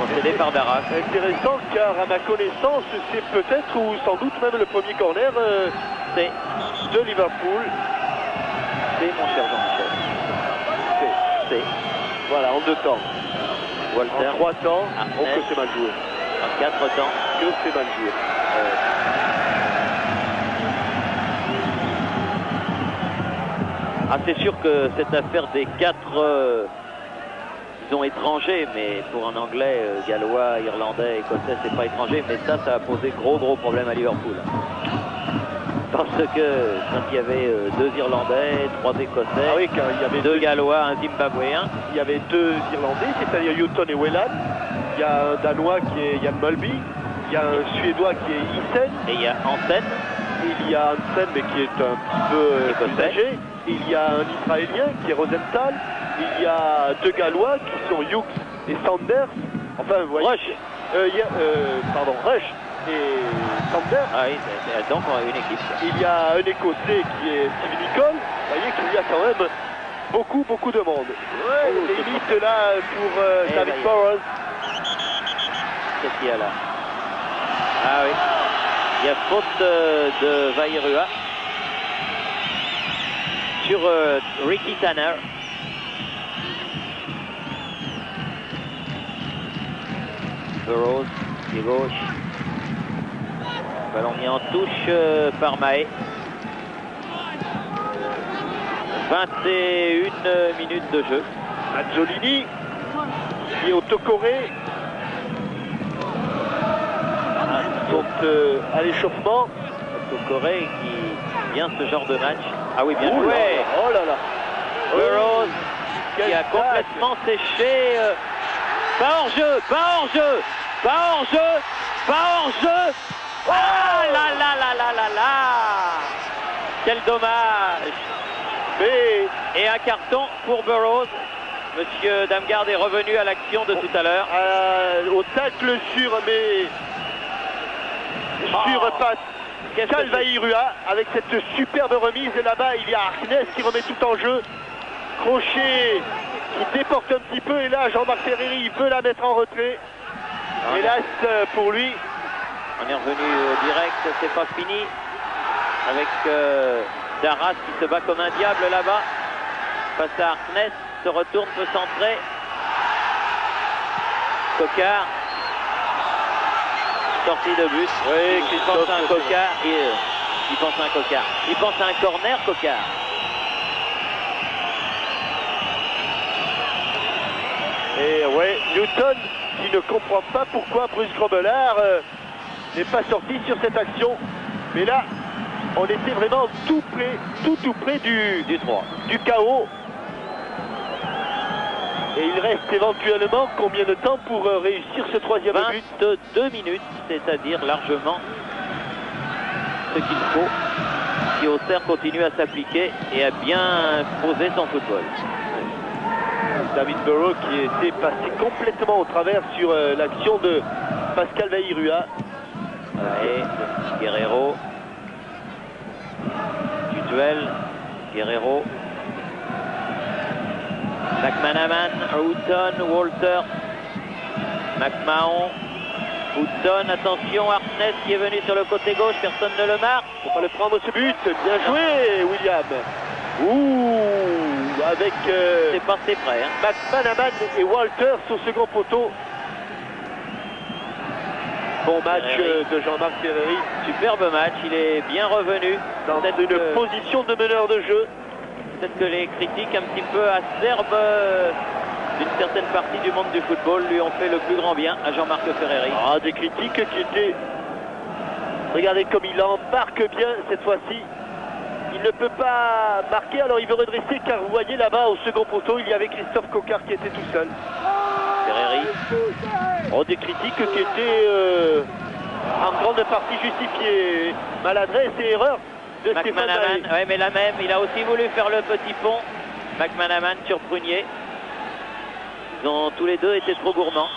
Speaker 1: Concédé par Darras.
Speaker 2: Intéressant car à ma connaissance, c'est peut-être ou sans doute même le premier corner de Liverpool.
Speaker 1: C'est mon cher Jean-Michel. C'est.
Speaker 2: Voilà, en 2 temps.
Speaker 1: Walter.
Speaker 2: En 3 temps, oh que c'est mal joué.
Speaker 1: En 4 temps.
Speaker 2: Que c'est mal joué.
Speaker 1: Ah, c'est sûr que cette affaire des 4 disons étrangers, mais pour un anglais, gallois, irlandais, écossais, c'est pas étranger, mais ça a posé gros problème à Liverpool. Parce que quand il y avait 2 Irlandais, 3 Écossais,
Speaker 2: car il y avait
Speaker 1: 2 Gallois, un Zimbabwéen.
Speaker 2: Il y avait 2 Irlandais, c'est-à-dire Houghton et Whelan. Il y a un Danois qui est Jan Mulby. Il y a un Suédois qui est Isen.
Speaker 1: Et il y a Hansen.
Speaker 2: Il y a Hansen, mais qui est un petit peu plus âgé. Il y a un Israélien qui est Rosenthal. Il y a 2 Gallois qui sont Hughes et Sanders. Enfin, vous voyez. Rush et Sanders.
Speaker 1: Ah oui, donc on a une équipe.
Speaker 2: Il y a un Écossais qui est Steve Nicol. Vous voyez qu'il y a quand même beaucoup de monde. Limite là pour David Burrows.
Speaker 1: Qu'est-ce qu'il y a là? Ah oui. Il y a faute de Baïrua sur Ricky Tanner. Burrows, pied gauche. Ballon mis en touche par Mahé. 21 minutes de jeu.
Speaker 2: Mazzolini qui est au Tocoré. Sont à l'échauffement.
Speaker 1: Tocoré qui vient ce genre de match. Ah oui, bien joué.
Speaker 2: Oh là là.
Speaker 1: Burrows qui a complètement séché. Pas hors jeu, pas hors jeu, pas hors jeu, pas hors jeu. Ah là là là là là là. Quel dommage. Et un carton pour Burrows. Monsieur Damgard est revenu à l'action de tout à l'heure.
Speaker 2: Au tacle sur Pascal Baïrua avec cette superbe remise. Et là-bas, il y a Harkness qui remet tout en jeu. Crochet qui déporte un petit peu. Et là, Jean-Marc Ferreri, il veut la mettre en retrait. Hélas pour lui.
Speaker 1: On est revenu direct, c'est pas fini. Avec Darras qui se bat comme un diable là-bas. Face à Harkness, se retourne, peut centrer. Coquard. Sortie de but.
Speaker 2: Oui,
Speaker 1: il pense à un Coquard. Il pense à un Coquard. Il pense à un corner, Coquard.
Speaker 2: Et ouais, Newton qui ne comprend pas pourquoi Bruce Grobbelaar n'est pas sorti sur cette action. Mais là, on était vraiment tout près du
Speaker 1: 3.
Speaker 2: Du chaos. Et il reste éventuellement combien de temps pour réussir ce 3e but?
Speaker 1: 22 minutes, c'est-à-dire largement ce qu'il faut si Auxerre continue à s'appliquer et à bien poser son football.
Speaker 2: David Burrows qui était passé complètement au travers sur l'action de Pascal Baïrua.
Speaker 1: Et Guerrero. Du duel. Guerrero. McManaman, Houghton, Walter, McMahon, Houghton, attention, Harkness qui est venu sur le côté gauche, personne ne le marque.
Speaker 2: Faut pas le prendre ce but, bien joué William. Ouh, avec
Speaker 1: C'est passé près. Hein.
Speaker 2: McManaman et Walters au second poteau. Bon match de Jean-Marc Ferreri.
Speaker 1: Superbe match, il est bien revenu.
Speaker 2: Dans une position de meneur de jeu.
Speaker 1: Peut-être que les critiques un petit peu acerbes d'une certaine partie du monde du football lui ont fait le plus grand bien à Jean-Marc Ferreri.
Speaker 2: Ah, des critiques qui étaient... Regardez comme il embarque bien cette fois-ci. Il ne peut pas marquer, alors il veut redresser car vous voyez là-bas au second poteau, il y avait Christophe Coquart qui était tout seul.
Speaker 1: Ferreri.
Speaker 2: Oh, des critiques qui étaient en grande partie justifiées. Maladresse et erreur de Stéphane
Speaker 1: McManaman, ouais, mais la même, il a aussi voulu faire le petit pont. McManaman sur Prunier. Ils ont tous les deux été trop gourmands.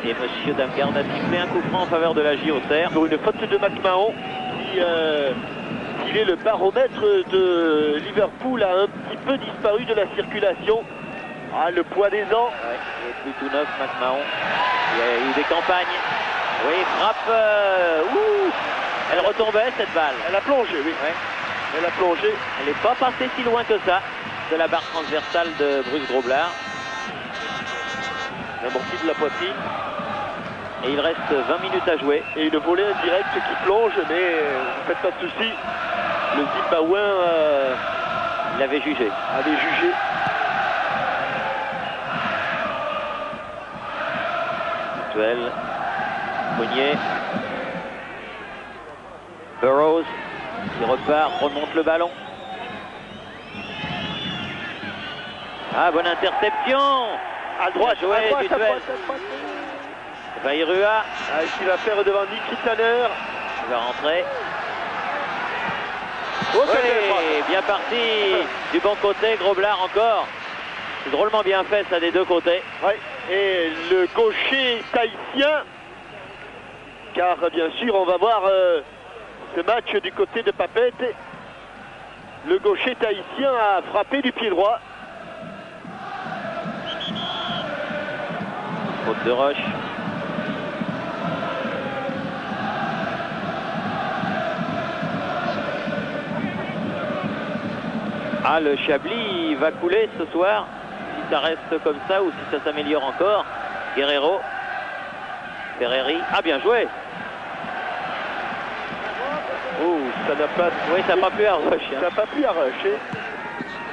Speaker 1: Et Monsieur Damgarde a sifflé un coup franc en faveur de la JOCR.
Speaker 2: Pour une faute de McMahon qui il est le baromètre de Liverpool, a un petit peu disparu de la circulation. Ah, le poids des ans.
Speaker 1: Ouais, il est plus tout neuf, McMahon. Il y a eu des campagnes. Oui, frappe. Elle retombait cette balle.
Speaker 2: Elle a plongé, oui.
Speaker 1: Ouais.
Speaker 2: Elle a plongé.
Speaker 1: Elle n'est pas passée si loin que ça de la barre transversale de Bruce Groblard.
Speaker 2: L'amorti de la poitrine.
Speaker 1: Et il reste 20 minutes à jouer.
Speaker 2: Et une volée indirecte qui plonge, mais ne faites pas de soucis. Le Zimbabwéen
Speaker 1: il avait jugé.
Speaker 2: Avait jugé.
Speaker 1: Duel. Prunier. Burroughs qui repart, remonte le ballon. Ah, bonne interception.
Speaker 2: À droite,
Speaker 1: joué,
Speaker 2: à droite,
Speaker 1: du
Speaker 2: à
Speaker 1: duel.
Speaker 2: droite, à droite.
Speaker 1: Vairua.
Speaker 2: Ah, il va faire devant Nicky Tanner.
Speaker 1: Il va rentrer.
Speaker 2: Oh,
Speaker 1: Oui, bien parti. Du bon côté, Groblard encore. C'est drôlement bien fait ça des deux côtés.
Speaker 2: Oui, et le gaucher tahitien, car bien sûr on va voir ce match du côté de Papette. Le gaucher tahitien a frappé du pied droit.
Speaker 1: Faute de Roche. Ah, le Chablis va couler ce soir. Si ça reste comme ça ou si ça s'améliore encore. Guerrero. Ferreri. Ah, bien joué.
Speaker 2: Oh, ça n'a pas...
Speaker 1: Oui, ça n'a pas pu arracher.
Speaker 2: Ça n'a pas pu arracher.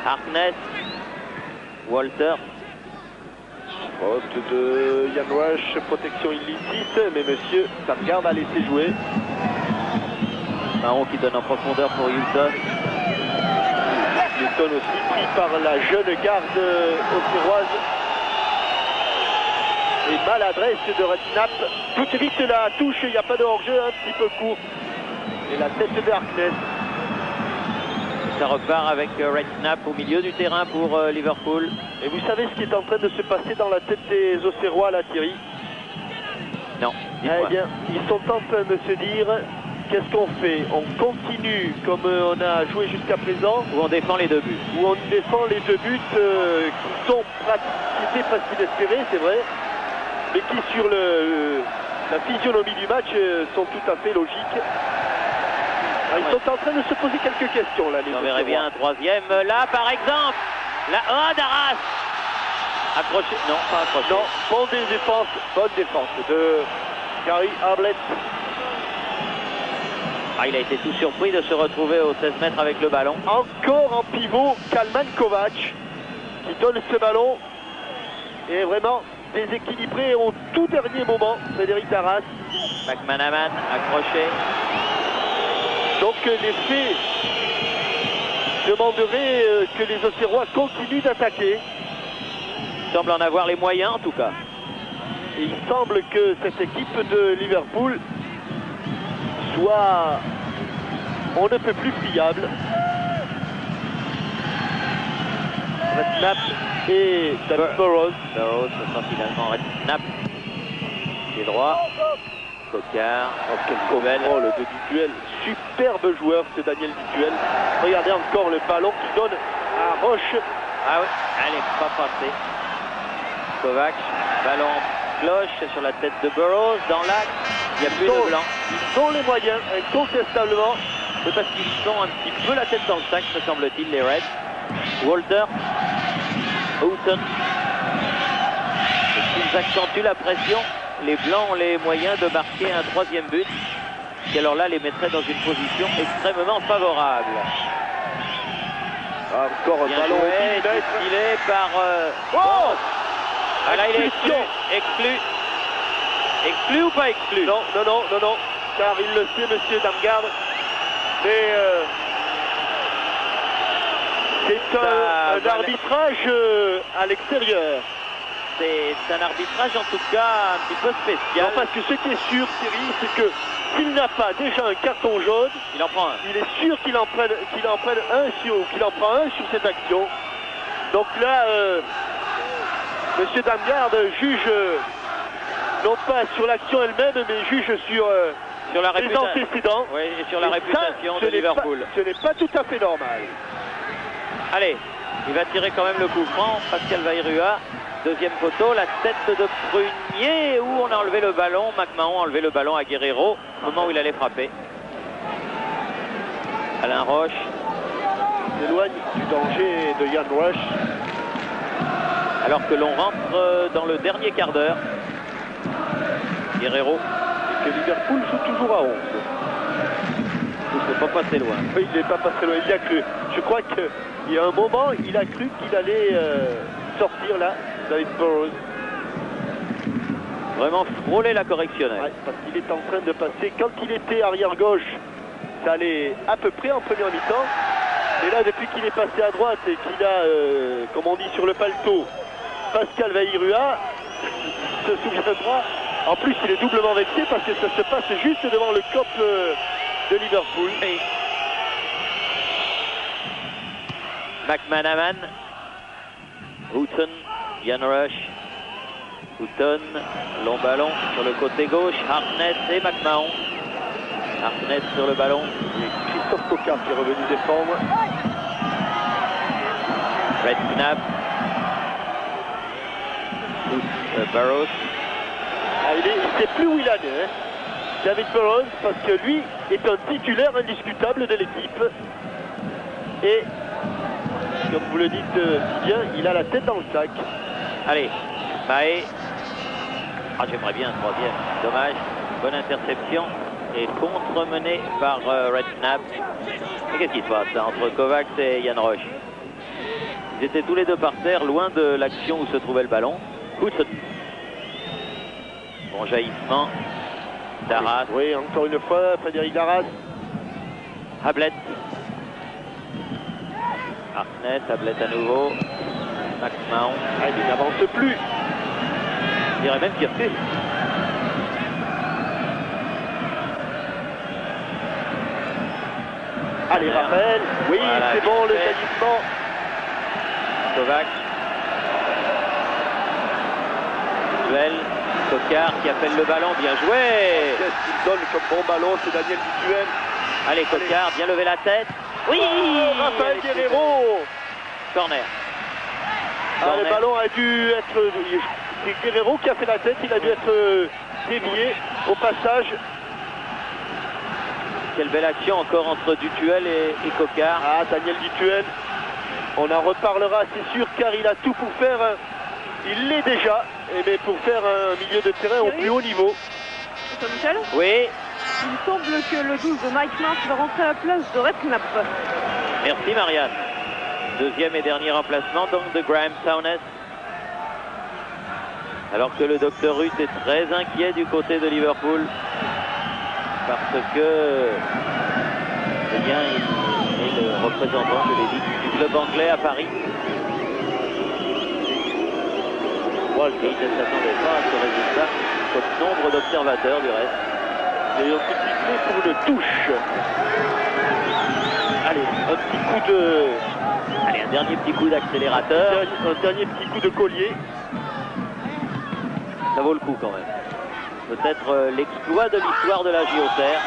Speaker 1: Harkness. Walter.
Speaker 2: Faute de Yann Wash, protection illicite, mais monsieur Damgarde a laissé jouer.
Speaker 1: Mahon qui donne en profondeur pour Hilton.
Speaker 2: Hilton aussi pris par la jeune garde auxerroise. Et maladresse de Redknapp. Toute vite la touche, il n'y a pas de hors-jeu, un petit peu court. Et la tête de Harkness.
Speaker 1: Ça repart avec Redknapp au milieu du terrain pour Liverpool.
Speaker 2: Et vous savez ce qui est en train de se passer dans la tête des Auxerrois là, Thierry?
Speaker 1: Non,
Speaker 2: Eh bien, ils sont en train de se dire, qu'est-ce qu'on fait? On continue comme on a joué jusqu'à présent,
Speaker 1: où on défend les deux buts.
Speaker 2: ou on défend les deux buts qui étaient presque inespérés, c'est vrai, mais qui sur la physionomie du match sont tout à fait logiques. Alors, ils sont en train de se poser quelques questions là, les
Speaker 1: On verrait bien un troisième. Là, par exemple, la d'Arras. Accroché. Non, pas accroché.
Speaker 2: Non, bonne défense de Gary Harblett.
Speaker 1: Ah, il a été tout surpris de se retrouver aux 16 mètres avec le ballon.
Speaker 2: Encore en pivot, Kalman Kovac qui donne ce ballon. Et vraiment déséquilibré au tout dernier moment, Frédéric Darras.
Speaker 1: McManaman accroché.
Speaker 2: Donc les faits demanderaient que les Auxerrois continuent d'attaquer.
Speaker 1: Il semble en avoir les moyens en tout cas.
Speaker 2: Et il semble que cette équipe de Liverpool soit on ne peut plus fiable. Redknapp et David Burroughs.
Speaker 1: Burroughs, ce sera finalement Redknapp. Pied droit. Coquart.
Speaker 2: Oh, quel contrôle de Dutuel. Superbe joueur ce Daniel Dutuel. Regardez encore le ballon qui donne à Roche.
Speaker 1: Ah oui, elle n'est pas passée. Kovac, ballon en cloche sur la tête de Burroughs dans l'axe. Il n'y a plus de blanc.
Speaker 2: Ils ont les moyens, incontestablement.
Speaker 1: C'est parce qu'ils sont un petit peu la tête dans le sac, me semble-t-il, les Reds. Walter, Houghton. Ils accentuent la pression. Les Blancs ont les moyens de marquer un troisième but, qui alors là les mettrait dans une position extrêmement favorable.
Speaker 2: Encore un
Speaker 1: Bien
Speaker 2: ballon
Speaker 1: joué, distillé par...
Speaker 2: Oh,
Speaker 1: ah là il est exclu. Exclu ou pas exclu?
Speaker 2: Non, car il le sait, monsieur Damgarde. Mais c'est un arbitrage à l'extérieur.
Speaker 1: C'est un arbitrage en tout cas un petit peu spécial.
Speaker 2: Non, parce que ce qui est sûr, Thierry, c'est que s'il n'a pas déjà un carton jaune,
Speaker 1: il en prend un.
Speaker 2: Il est sûr qu'il en prenne qu'il en prend un sur cette action. Donc là, monsieur Damgarde juge non pas sur l'action elle-même, mais juge sur
Speaker 1: la
Speaker 2: les antécédents.
Speaker 1: Oui, et sur la réputation de Liverpool.
Speaker 2: Ce n'est pas tout à fait normal.
Speaker 1: Allez, il va tirer quand même le coup franc, Pascal Vairua. Deuxième poteau, la tête de Prunier, où on a enlevé le ballon. McMahon a enlevé le ballon à Guerrero au moment où il allait frapper. Alain Roche
Speaker 2: s'éloigne du danger de Ian Rush.
Speaker 1: Alors que l'on rentre dans le dernier quart d'heure. Guerrero.
Speaker 2: Et que Liverpool joue toujours à 11.
Speaker 1: Il ne faut pas passer loin.
Speaker 2: Oui, il n'est pas passé loin, il y a cru. Je crois qu'il y a un moment, il a cru qu'il allait sortir là, David Burrows.
Speaker 1: Vraiment frôler la correctionnelle.
Speaker 2: Ouais, parce qu'il est en train de passer. Quand il était arrière gauche, ça allait à peu près en première mi-temps. Et là, depuis qu'il est passé à droite et qu'il a, comme on dit sur le paletot, Pascal Vairua se souviendra. En plus, il est doublement vexé parce que ça se passe juste devant le cop de Liverpool.
Speaker 1: Et McManaman, Houghton, Ian Rush, Houghton, long ballon sur le côté gauche, Hartnett et McMahon. Hartnett sur le ballon.
Speaker 2: Et Christophe Coquart qui est revenu défendre.
Speaker 1: Redknapp, Burrows.
Speaker 2: Ah, il ne sait plus où il en est, hein. David Burrows, parce que lui est un titulaire indiscutable de l'équipe. Et, comme vous le dites si bien, il a la tête dans le sac.
Speaker 1: Allez, Bae. Ah, j'aimerais bien un troisième. Dommage. Bonne interception. Et contre-mené par Redknapp. Mais qu'est-ce qui se passe là, entre Kovacs et Ian Roche? Ils étaient tous les deux par terre, loin de l'action où se trouvait le ballon. Houghton. Bon jaillissement. Darras.
Speaker 2: Oui, encore une fois, Frédéric Darras.
Speaker 1: Hablett. Hartnett, Hablett à nouveau. McMahon.
Speaker 2: Ah, il n'avance plus.
Speaker 1: Je dirais même qu'il refait.
Speaker 2: Allez, Raphaël. Oui, voilà, c'est bon, le jaillissement.
Speaker 1: Kovacs. Duel. Coquart qui appelle le ballon, bien joué.
Speaker 2: Qu'est-ce qu'il donne comme bon ballon, c'est Daniel Duel.
Speaker 1: Allez, Coquart, bien lever la tête. Oui,
Speaker 2: Raphaël Guerrero.
Speaker 1: Corner.
Speaker 2: Ah, le ballon a dû être... C'est Guerrero qui a fait la tête, il a dû être dévié au passage.
Speaker 1: Quelle belle action encore entre Dutuel et Coquart.
Speaker 2: Ah, Daniel Dutuel, on en reparlera, c'est sûr, car il a tout pour faire. Il l'est déjà, mais pour faire un milieu de terrain au plus haut niveau.
Speaker 3: Michel ?
Speaker 1: Oui.
Speaker 3: Il me semble que le 12 de Mike Marsh va rentrer à la place de Redknapp.
Speaker 1: Merci Marianne. Deuxième et dernier remplacement donc de Graham Souness. Alors que le docteur Ruth est très inquiet du côté de Liverpool. Parce que eh bien, il est le représentant, je l'ai dit, du club anglais à Paris. Et il ne s'attendait pas à ce résultat, comme nombre d'observateurs du reste.
Speaker 2: Et un petit coup pour une touche. Allez, un petit coup de...
Speaker 1: Allez, un dernier petit coup d'accélérateur.
Speaker 2: Un dernier petit coup de collier.
Speaker 1: Ça vaut le coup quand même. Peut-être l'exploit de l'histoire de la JOCR.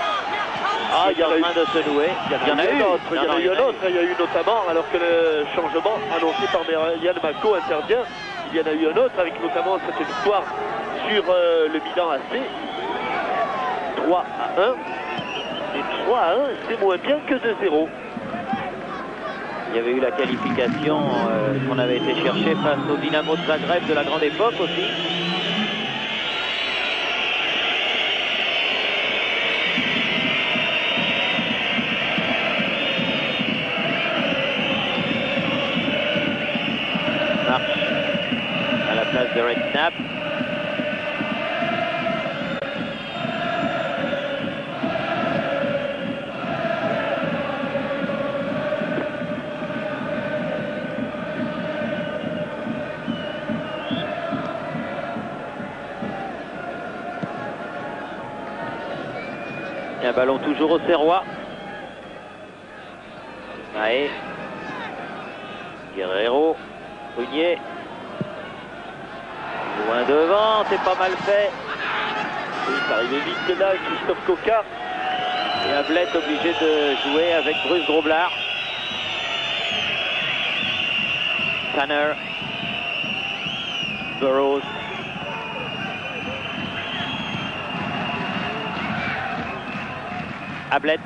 Speaker 1: Ah, il y a en train de se nouer.
Speaker 2: Il y en a eu un autre. Il y a eu notamment, alors que le changement annoncé par Yann Mako intervient, il y en a eu un autre avec notamment cette victoire sur le bilan AC. 3-1. Et 3-1, c'est moins bien que 2-0.
Speaker 1: Il y avait eu la qualification qu'on avait été chercher face au Dynamo de Zagreb de la grande époque aussi. Marche à la place de Redknapp. Un ballon toujours au Serrois. Maé. Guerrero. Prunier. Loin devant, c'est pas mal fait.
Speaker 2: Il est arrivé vite là, Christophe Coquart.
Speaker 1: Et Ablett obligé de jouer avec Bruce Groblard. Tanner. Burroughs. Ablett.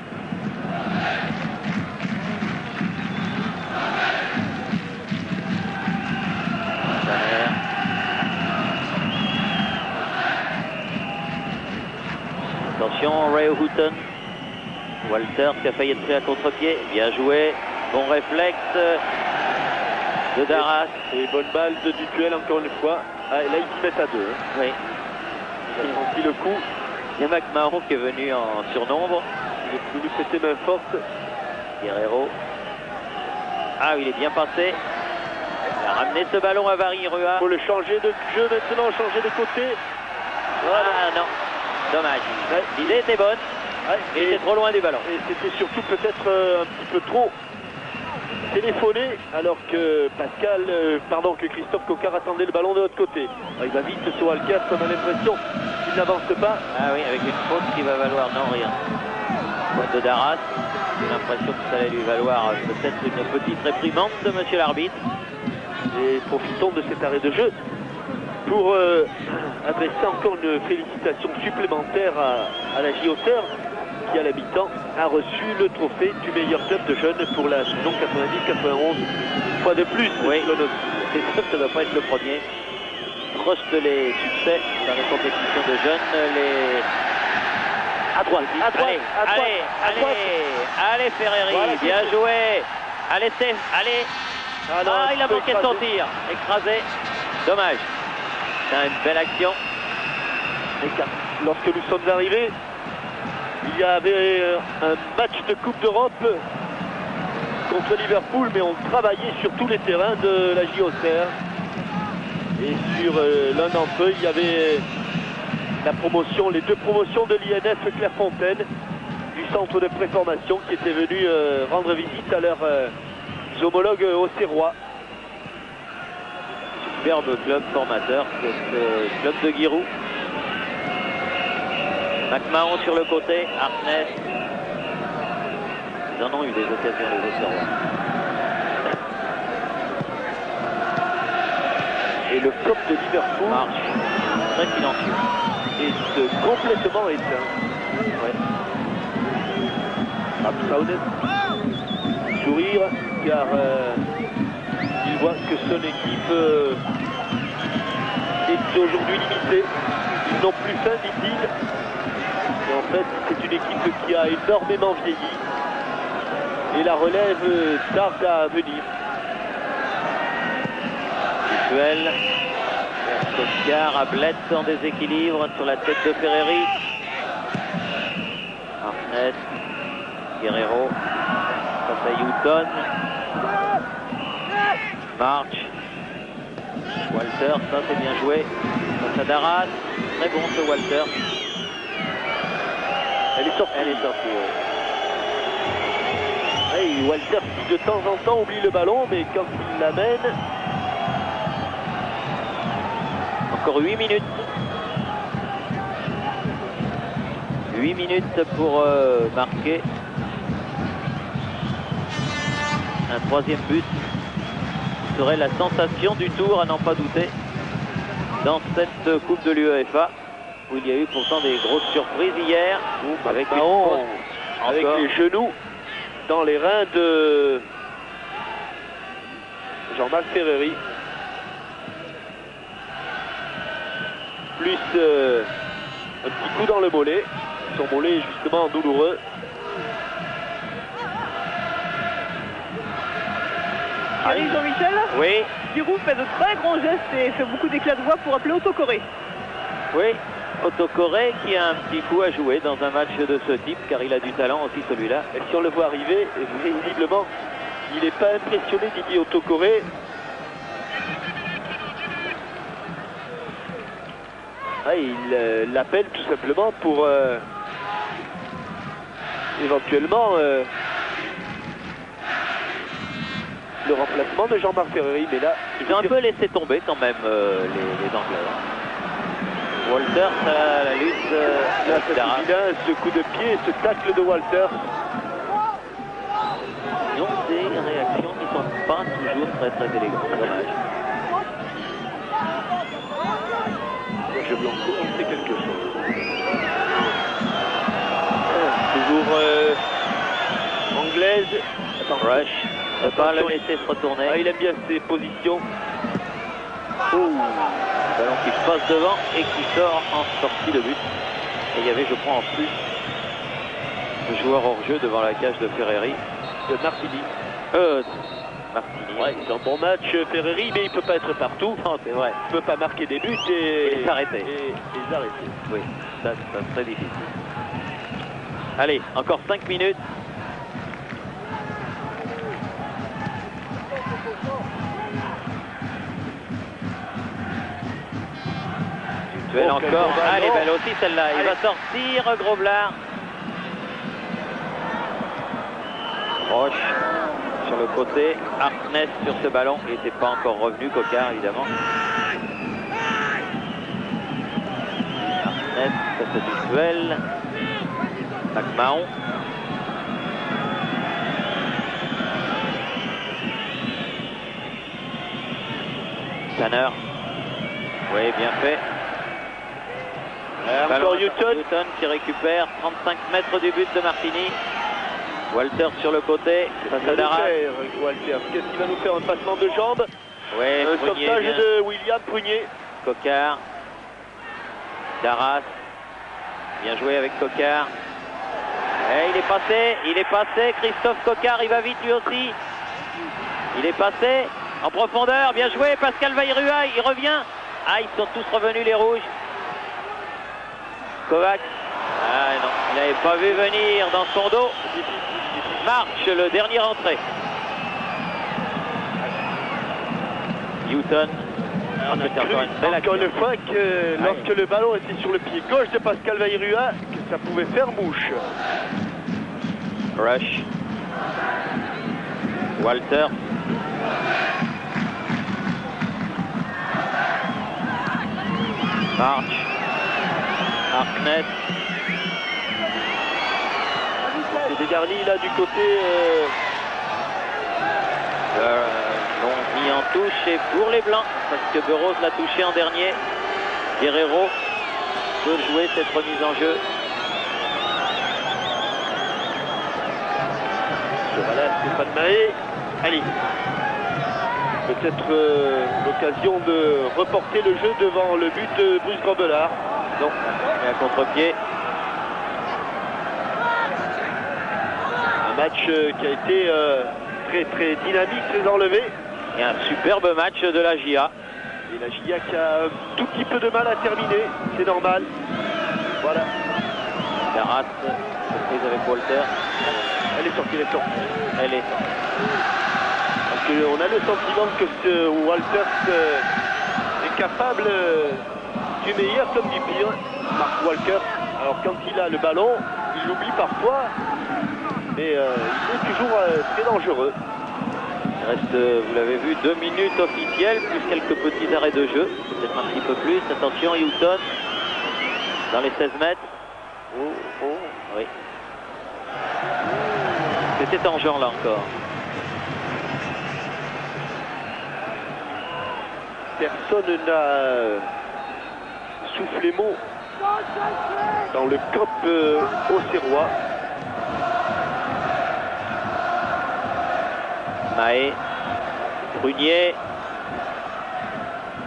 Speaker 1: Attention, Ray Houghton. Walters qui a failli être pris à contre-pied. Bien joué. Bon réflexe de Darras.
Speaker 2: Et bonne balle du duel encore une fois. Ah, là, ils se mettent à deux. Hein.
Speaker 1: Oui.
Speaker 2: Il a senti le coup.
Speaker 1: Il y a McMahon qui est venu en surnombre.
Speaker 2: Il est venu prêter main forte.
Speaker 1: Guerrero. Ah, il est bien passé. Il a ramené ce ballon à Varirua.
Speaker 2: Il faut le changer de jeu maintenant, changer de côté.
Speaker 1: Voilà. Ah non, dommage.
Speaker 2: Ouais.
Speaker 1: L'idée était bonne,
Speaker 2: Ouais,
Speaker 1: mais il était trop loin du ballon.
Speaker 2: Et c'était surtout peut-être un petit peu trop téléphoné, alors que que Christophe Coquart attendait le ballon de l'autre côté. Alors, il va vite, ce Walker, on a l'impression qu'il n'avance pas.
Speaker 1: Ah oui, avec une faute qui va valoir non rien. Faute de Darras. J'ai l'impression que ça allait lui valoir peut-être une petite réprimande de monsieur l'arbitre.
Speaker 2: Et profitons de cet arrêt de jeu pour adresser encore une félicitation supplémentaire à la JOCR qui à la mi-temps a reçu le trophée du meilleur club de jeunes pour la saison 90-91. Une fois de plus,
Speaker 1: oui, c'est sûr que ça ne doit pas être le premier. Proche les succès dans les compétitions de jeunes, les...
Speaker 2: À droite, à droite,
Speaker 1: allez Ferreri, voilà, bien joué. Allez Steph, allez. Ah, il a manqué de son tir. Écrasé. Dommage. C'est une belle action.
Speaker 2: Et lorsque nous sommes arrivés, il y avait un match de Coupe d'Europe contre Liverpool, mais on travaillait sur tous les terrains de la JOCR. Et sur l'un d'entre eux, il y avait la promotion, les deux promotions de l'INF Clairefontaine, du centre de préformation qui était venu rendre visite à leurs homologues auxerrois.
Speaker 1: Superbe club formateur, ce club de Giroud. McMahon sur le côté, Harkness. Ils en ont eu des occasions les auxerrois.
Speaker 2: Et le club de Liverpool
Speaker 1: marche très silencieux.
Speaker 2: Et complètement éteint. Ouais. Absaudet, sourire, car il voit que son équipe est aujourd'hui limitée. Ils n'ont plus faim, dit-il. Et en fait, c'est une équipe qui a énormément vieilli. Et la relève tarde à venir.
Speaker 1: Duel. Oscar, Ablett en déséquilibre sur la tête de Ferreri. Harkness, Guerrero, face à Houghton. March, Walter, ça c'est bien joué. Face à Darras, très bon ce Walter.
Speaker 2: Elle est sortie.
Speaker 1: Elle est sortie, oui.
Speaker 2: Et Walter qui de temps en temps oublie le ballon, mais quand il l'amène...
Speaker 1: Encore 8 minutes. 8 minutes pour marquer. Un troisième but serait la sensation du tour, à n'en pas douter, dans cette Coupe de l'UEFA, où il y a eu pourtant des grosses surprises hier.
Speaker 2: Avec les genoux dans les reins de Jean-Marc Ferreri. Plus un petit coup dans le mollet. Son mollet est justement douloureux.
Speaker 3: Thierry, Jean-Michel,
Speaker 1: Oui,
Speaker 3: Giroud fait de très grands gestes et fait beaucoup d'éclats de voix pour appeler Autocoré.
Speaker 1: oui. Autocoré qui a un petit coup à jouer dans un match de ce type, car il a du talent aussi celui-là.
Speaker 2: Et si on le voit arriver, visiblement, il n'est pas impressionné Didier Autocoré. Ah, il l'appelle tout simplement pour éventuellement le remplacement de Jean-Marc Ferreri. Mais là,
Speaker 1: Ils ont un peu laissé tomber quand même les Anglais. Walters à la lutte.
Speaker 2: là, c'est évident, ce coup de pied, ce tacle de Walters.
Speaker 1: Ils ont des réactions qui ne sont pas toujours très élégantes. C'est dommage.
Speaker 2: Serge Blanco, on sait quelque chose. Toujours anglaise.
Speaker 1: Rush ne peut pas le laisser se retourner.
Speaker 2: Ah, il aime bien ses positions.
Speaker 1: Ballon qui passe devant et qui sort en sortie de but. Et il y avait, je crois, en plus le joueur hors jeu devant la cage de Ferreri.
Speaker 2: De Martini.
Speaker 1: Martini.
Speaker 2: Ouais, c'est un bon match Ferreri, mais il ne peut pas être partout.
Speaker 1: Non, c'est vrai.
Speaker 2: Il ne peut pas marquer des buts et
Speaker 1: s'arrêter.
Speaker 2: Et s'arrêter.
Speaker 1: Oui, ça serait difficile. Allez, encore 5 minutes. Duel
Speaker 2: Oh,
Speaker 1: encore.
Speaker 2: quel bon
Speaker 1: Allez,
Speaker 2: ballon.
Speaker 1: belle aussi celle-là. Il
Speaker 2: Allez.
Speaker 1: va sortir, Groblard. Roche sur le côté. Harkness sur ce ballon. Il n'était pas encore revenu, Coquard, évidemment. Harkness, ça c'est du duel. McMahon. Tanner. Oui, bien fait.
Speaker 2: Encore
Speaker 1: Newton
Speaker 2: Newton.
Speaker 1: qui récupère 35 mètres du but de Martini. Walter sur le côté, face à Darras.
Speaker 2: Qu'est-ce qu'il va nous faire? Un passement de jambes.
Speaker 1: Oui,
Speaker 2: Un
Speaker 1: Prunier,
Speaker 2: sauvetage
Speaker 1: bien.
Speaker 2: de William Prunier.
Speaker 1: Coquard. Darras. Bien joué avec Coquard. Et il est passé. Christophe Coquard, il va vite lui aussi. Il est passé en profondeur. Bien joué, Pascal Vairua, il revient. Ah, ils sont tous revenus les rouges. Kovac. Ah non, il n'avait pas vu venir dans son dos. Marche, le dernier entré. Newton.
Speaker 2: On a cru encore une fois que lorsque le ballon était sur le pied gauche de Pascal Vairua, que ça pouvait faire mouche.
Speaker 1: Rush. Walter. March. Harkness.
Speaker 2: C'est dégarni là du côté.
Speaker 1: L'ont mis en touche et pour les Blancs, parce que Burroughs l'a touché en dernier. Guerrero peut jouer cette remise en jeu.
Speaker 2: Voilà, Stéphane Mahé. Allez. Peut-être l'occasion de reporter le jeu devant le but de Bruce Grobbelaar.
Speaker 1: Non, mais à contre-pied.
Speaker 2: Un match qui a été très dynamique, très enlevé.
Speaker 1: Et un superbe match de la GIA.
Speaker 2: Et la GIA qui a un tout petit peu de mal à terminer, c'est normal. Voilà.
Speaker 1: Darras, surprise avec Walter.
Speaker 2: Elle est sortie,
Speaker 1: Elle est sortie.
Speaker 2: Parce qu'on a le sentiment que ce Walters est capable du meilleur comme du pire. Mark Walker, alors quand il a le ballon, il l'oublie parfois, mais il est toujours très dangereux.
Speaker 1: Il reste, vous l'avez vu, 2 minutes officielles, plus quelques petits arrêts de jeu. Peut-être un petit peu plus. Attention, Houghton, dans les 16 mètres. Oui. C'était en genre là encore.
Speaker 2: Personne n'a soufflé mot dans le COP auxerrois.
Speaker 1: Mahé. Prunier.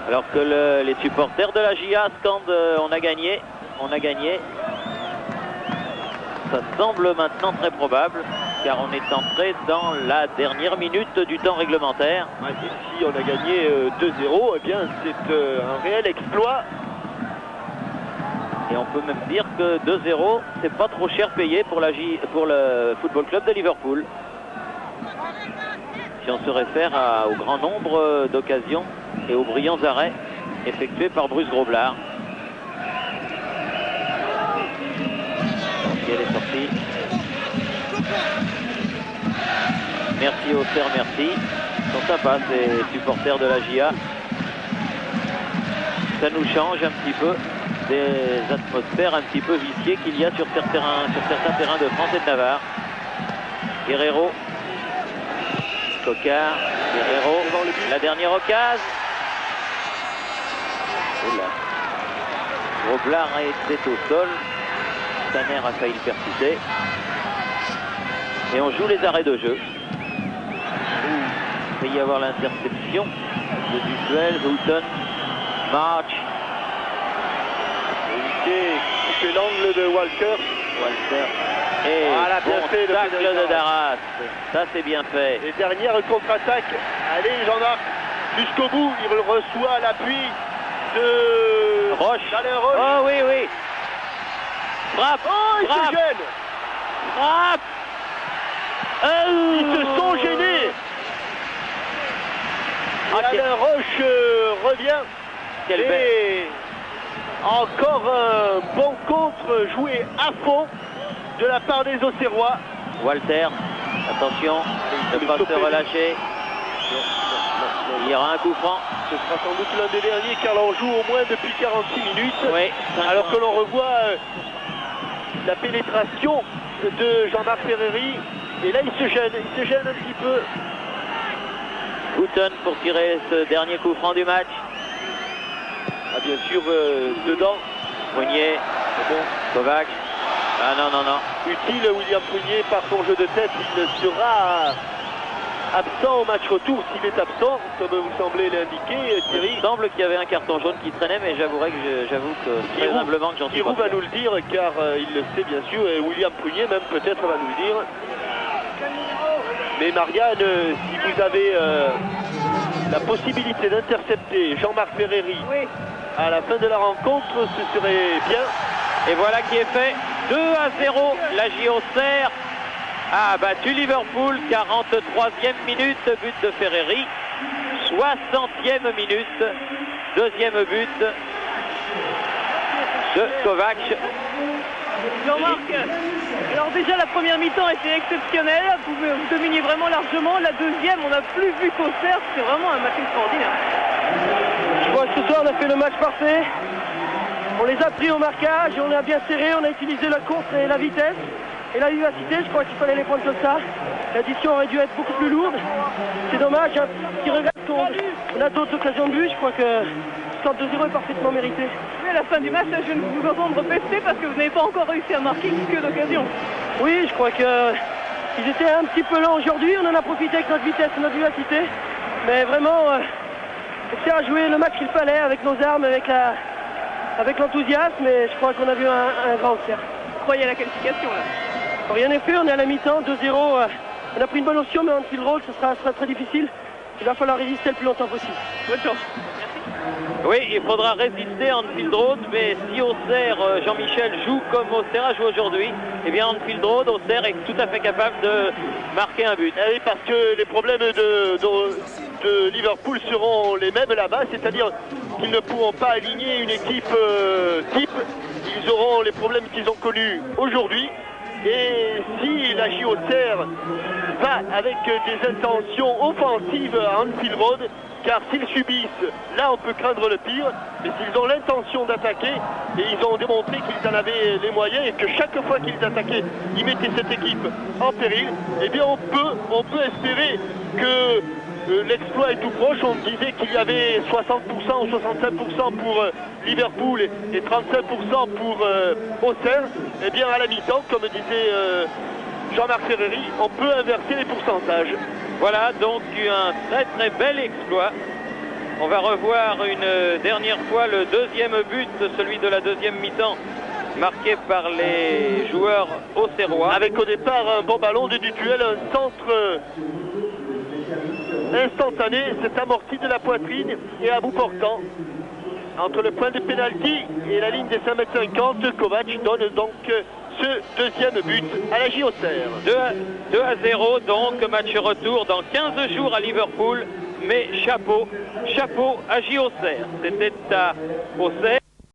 Speaker 1: Alors que les supporters de la GIA scandent on a gagné, on a gagné. Ça semble maintenant très probable car on est entré dans la dernière minute du temps réglementaire.
Speaker 2: Ouais, et si on a gagné 2-0, eh bien c'est un réel exploit.
Speaker 1: Et on peut même dire que 2-0, c'est pas trop cher payé pour le Football Club de Liverpool. Si on se réfère au grand nombre d'occasions et aux brillants arrêts effectués par Bruce Groblard. Elle est sortie. Merci Auxerre, merci. Ils sont sympas ces supporters de la GIA. Ça nous change un petit peu des atmosphères un petit peu viciées qu'il y a sur certains terrains de France et de Navarre. Guerrero. Cocard. Guerrero. La dernière occasion. Groblard était au sol. Tanner a failli le percuter. Et on joue les arrêts de jeu. Il va y avoir l'interception de Dupuel, Houghton, March.
Speaker 2: Qui fait l'angle de Walker.
Speaker 1: Et
Speaker 2: voilà, bien
Speaker 1: bon
Speaker 2: fait
Speaker 1: tacle de Darras. Ça c'est bien fait.
Speaker 2: Et dernière contre-attaque. Allez Jean-Marc, jusqu'au bout, il reçoit l'appui de
Speaker 1: Roche.
Speaker 2: Roche.
Speaker 1: Oh oui, oui. Frappe.
Speaker 2: Oh, il se gêne.
Speaker 1: Frappe.
Speaker 2: Ils se sont gênés. Alain Roche revient. Et encore un bon contre joué à fond de la part des Auxerrois.
Speaker 1: Walter, attention, ne pas se relâcher. Il y aura un coup franc.
Speaker 2: Ce sera sans doute l'un des derniers car l'on joue au moins depuis 46 minutes.
Speaker 1: Oui,
Speaker 2: alors que l'on revoit la pénétration de Jean-Marc Ferreri. Et là il se gêne un petit peu.
Speaker 1: Houghton pour tirer ce dernier coup franc du match.
Speaker 2: Ah, bien sûr, dedans.
Speaker 1: Prunier, bon. Kovac. Ah non, non, non.
Speaker 2: Utile William Prunier par son jeu de tête. Il sera absent au match retour s'il est absent, comme vous semblez l'indiquer, Thierry.
Speaker 1: Il semble qu'il y avait un carton jaune qui traînait, mais j'avoue que très humblement que j'en suis pas
Speaker 2: Giroud va nous le dire, car il le sait bien sûr, et William Prunier même peut-être va nous le dire. Mais Marianne, si vous avez la possibilité d'intercepter Jean-Marc Ferreri à la fin de la rencontre, ce serait bien.
Speaker 1: Et voilà qui est fait. 2-0, la GIA Auxerre a battu Liverpool. 43e minute, but de Ferreri. 60e minute, deuxième but de Kovac.
Speaker 3: Jean-Marc, alors déjà la première mi-temps était exceptionnelle, vous dominiez vraiment largement. La deuxième, on n'a plus vu qu'Auxerre, c'est vraiment un match extraordinaire.
Speaker 5: Je crois que ce soir on a fait le match parfait. On les a pris au marquage, on a bien serré, on a utilisé la course et la vitesse et la vivacité. Je crois qu'il fallait les prendre comme ça. L'addition aurait dû être beaucoup plus lourde. C'est dommage, un petit regret. On a d'autres occasions de but. Je crois que le score de 0 est parfaitement mérité.
Speaker 3: Mais à la fin du match, je viens de vous entendre pester parce que vous n'avez pas encore réussi à marquer que d'occasion.
Speaker 5: Oui, je crois qu'ils étaient un petit peu lents aujourd'hui. On en a profité avec notre vitesse et notre vivacité. Mais vraiment, Auxerre a joué le match qu'il fallait avec nos armes, avec l'enthousiasme, et je crois qu'on a vu un grand Auxerre.
Speaker 3: Vous croyez à la qualification là?
Speaker 5: Rien n'est fait, on est à la mi-temps, 2-0. On a pris une bonne option, mais en field roll, ce sera très difficile. Il va falloir résister le plus longtemps possible.
Speaker 3: Bonne chance.
Speaker 1: Oui, il faudra résister en field road, mais si Auxerre, Jean-Michel joue comme Auxerre a joué aujourd'hui, eh bien en field road, Auxerre est tout à fait capable de marquer un but.
Speaker 2: Oui, parce que les problèmes de Liverpool seront les mêmes là-bas, c'est-à-dire qu'ils ne pourront pas aligner une équipe type. Ils auront les problèmes qu'ils ont connus aujourd'hui. Et si la GIA Auxerre va avec des intentions offensives à Anfield Road, car s'ils subissent, là on peut craindre le pire, mais s'ils ont l'intention d'attaquer, et ils ont démontré qu'ils en avaient les moyens, et que chaque fois qu'ils attaquaient, ils mettaient cette équipe en péril, eh bien on peut espérer que l'exploit est tout proche. On disait qu'il y avait 60% ou 65% pour Liverpool et 35% pour Auxerre. Eh bien à la mi-temps, comme disait Jean-Marc Ferreri, on peut inverser les pourcentages.
Speaker 1: Voilà donc un très très bel exploit. On va revoir une dernière fois le deuxième but, celui de la deuxième mi-temps, marqué par les joueurs auxerrois.
Speaker 2: Avec au départ un bon ballon de Dutuel, un centre instantané, c'est amorti de la poitrine et à bout portant. Entre le point de pénalty et la ligne des 5,50 m, Kovac donne donc ce deuxième but à la JO Auxerre.
Speaker 1: 2-0 donc, match retour dans 15 jours à Liverpool, mais chapeau à JO Auxerre. C'était à Auxerre.